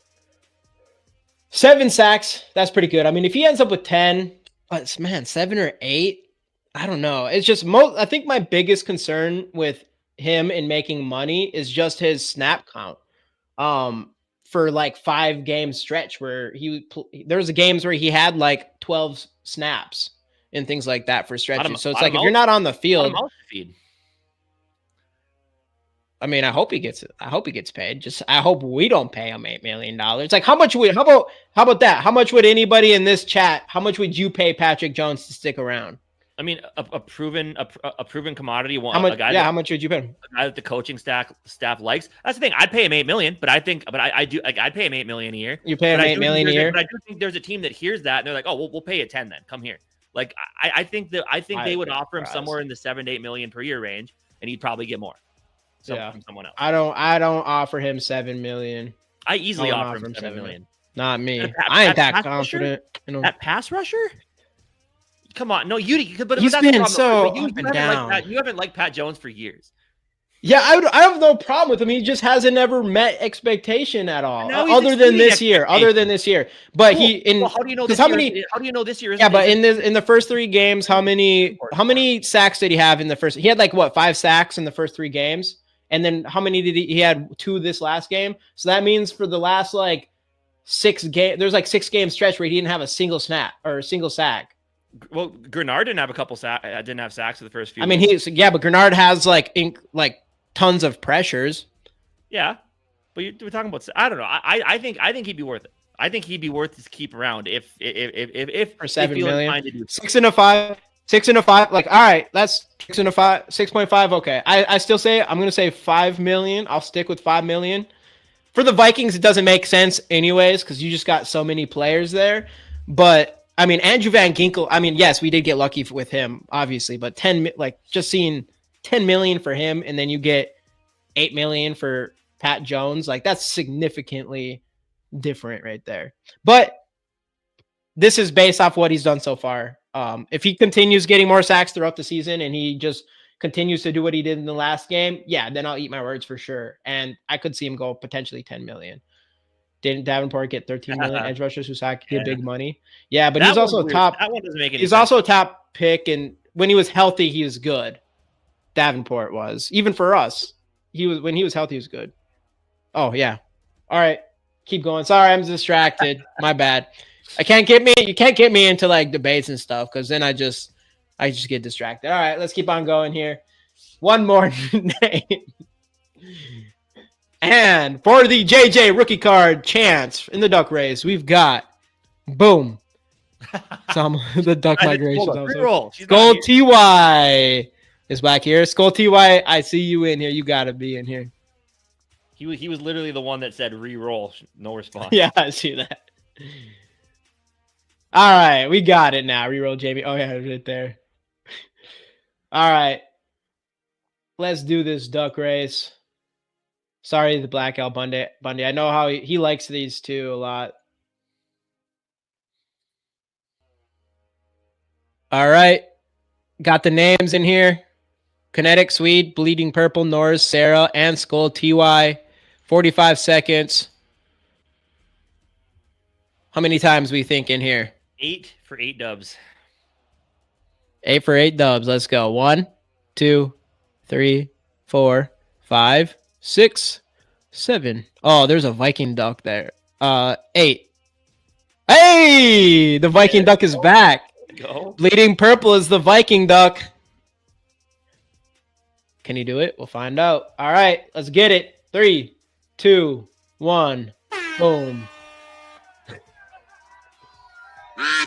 7 sacks. That's pretty good. I mean, if he ends up with 10, but man, 7 or 8, I don't know. It's just I think my biggest concern with him in making money is just his snap count. For like 5 game stretch where there was games where he had like 12 snaps and things like that for stretches. So it's like if you're not on the field, I mean, I hope he gets paid. I hope we don't pay him $8 million. Like how about that? How much would anybody in this chat? How much would you pay Patrick Jones to stick around? I mean, a proven commodity. How much would you pay him? A guy that the coaching staff likes. That's the thing. I'd pay him $8 million, but I'd pay him $8 million a year. You pay him $8 million a year. But I do think there's a team that hears that and they're like, oh, we'll pay you 10 then. Come here. Like I think they would offer him somewhere in the 7 to $8 million per year range, and he'd probably get more. From someone else. I don't offer him $7 million. I easily offer him $7 million. Not me. I ain't that confident. That pass rusher. Come on, no, he's been so up and down. You haven't liked Pat Jones for years. Yeah, I have no problem with him. He just hasn't ever met expectation at all, other than this year. But how do you know this year? Yeah, but in the first 3 games, how many sacks did he have in the first? He had like 5 sacks in the first 3 games, and then how many did he had 2 this last game? So that means for the last 6 games, there's 6 game stretch where he didn't have a single snap or a single sack. Well, Grenard didn't have a couple didn't have sacks for the first few. I mean, but Grenard has tons of pressures. Yeah, but we're talking about. I don't know. I think he'd be worth it. I think he'd be worth his keep around if for $7 million, 6 and a 5. Like, all right, that's 6 and a 5, 6.5. Okay, I still say I'm gonna say $5 million. I'll stick with $5 million. For the Vikings, it doesn't make sense anyways because you just got so many players there, but. I mean, Andrew Van Ginkel, I mean, yes, we did get lucky with him, obviously, but just seeing $10 million for him and then you get $8 million for Pat Jones, that's significantly different right there. But this is based off what he's done so far. If he continues getting more sacks throughout the season and he just continues to do what he did in the last game, yeah, then I'll eat my words for sure. And I could see him go potentially 10 million. Didn't Davenport get 13 million? Edge rusher Susaki get big money. Yeah, but he's also a top. That one doesn't make any he's sense. Also a top pick, and when he was healthy, he was good. Davenport was, even for us. When he was healthy, he was good. Oh yeah. All right, keep going. Sorry, I'm distracted. My bad. You can't get me into like debates and stuff, because then I just get distracted. All right, let's keep on going here. One more name. And for the JJ rookie card chance in the duck race, we've got boom. Some the duck migration. Skol TY is back here. Skol TY, I see you in here. You gotta be in here. He was literally the one that said re-roll. No response. Yeah, I see that. All right, we got it now. Reroll Jamie. Oh yeah, right there. All right, let's do this duck race. Sorry, the Black Al Bundy. I know how he likes these two a lot. All right, got the names in here. Kinetic, Swede, Bleeding Purple, Norris, Sarah, and Skol TY. 45 seconds. How many times we think in here? 8 for 8 dubs. 8 for 8 dubs. Let's go. 1, 2, 3, 4, 5, 6, 7. Oh, there's a Viking duck there. 8. Hey, the Viking duck is back. Go. Bleeding Purple is the Viking duck. Can he do it? We'll find out. All right, let's get it. 3, 2, 1. Boom.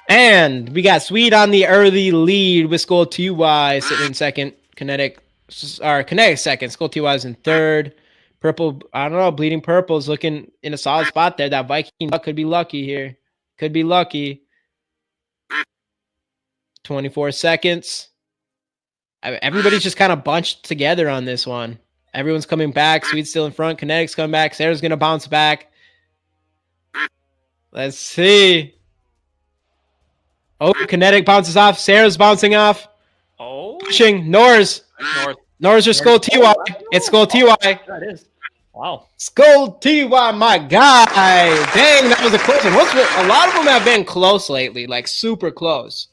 And we got Swede on the early lead with Skol TY sitting in second. Kinetic second. Skol TY is in third. Purple, I don't know. Bleeding Purple is looking in a solid spot there. That Viking duck could be lucky here. Could be lucky. 24 seconds. Everybody's just kind of bunched together on this one. Everyone's coming back. Swede's still in front. Kinetic's coming back. Sarah's going to bounce back. Let's see. Oh, Kinetic bounces off. Sarah's bouncing off. Oh. Pushing. Norris or Skol TY. It's Skol TY. That is. Wow. Skol TY, my guy. Dang, that was a close one. A lot of them have been close lately, like super close.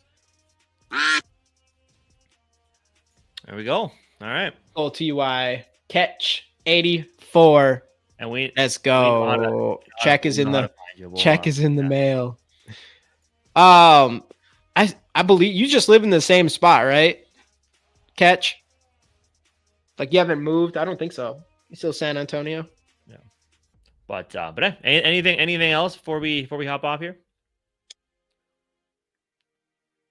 There we go. All right. Skol TY. Catch 84. And let's go. Check is in the mail. I believe you just live in the same spot, right? Catch. Like you haven't moved? I don't think so. You still San Antonio? Yeah. But anything else before we hop off here?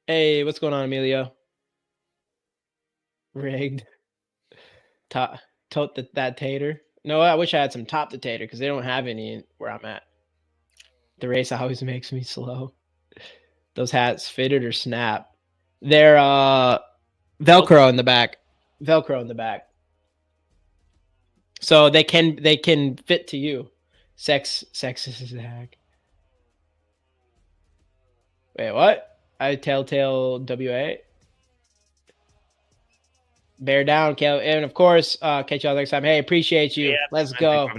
Hey, what's going on, Emilio? Rigged. Tote that tater. No, I wish I had some top the tater because they don't have any where I'm at. The race always makes me slow. Those hats fitted or snap. They're Velcro in the back. So they can fit to you. Sex is a hack. Wait, what? I telltale WA. Bear down, Kel. And of course, catch y'all next time. Hey, appreciate you. Yeah, let's go.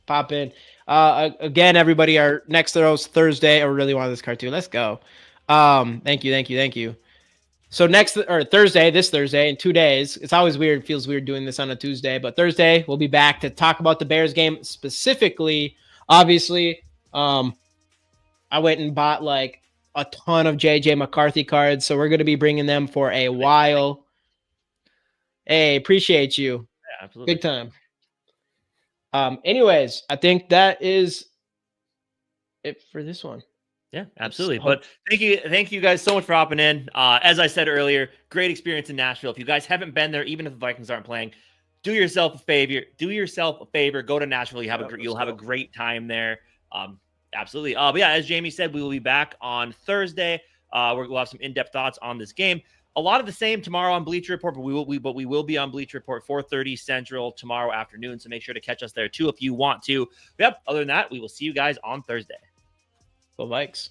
Pop in. Again, everybody, our next Thursday. I really wanted this cartoon. Let's go. Thank you. So this Thursday in 2 days. It's always weird. It feels weird doing this on a Tuesday, but Thursday we'll be back to talk about the Bears game specifically. Obviously, I went and bought like a ton of JJ McCarthy cards, so we're going to be bringing them for a while. Hey, appreciate you. Yeah, absolutely. Big time. Anyways, I think that is it for this one. Yeah, absolutely. But thank you guys so much for hopping in. As I said earlier, great experience in Nashville. If you guys haven't been there, even if the Vikings aren't playing, do yourself a favor. Go to Nashville. You'll have a great time there. Absolutely. But yeah, as Jamie said, we will be back on Thursday. We'll have some in-depth thoughts on this game. A lot of the same tomorrow on Bleacher Report, but we will be on Bleacher Report 4:30 Central tomorrow afternoon. So make sure to catch us there too if you want to. Yep. Other than that, we will see you guys on Thursday. Go Vikes.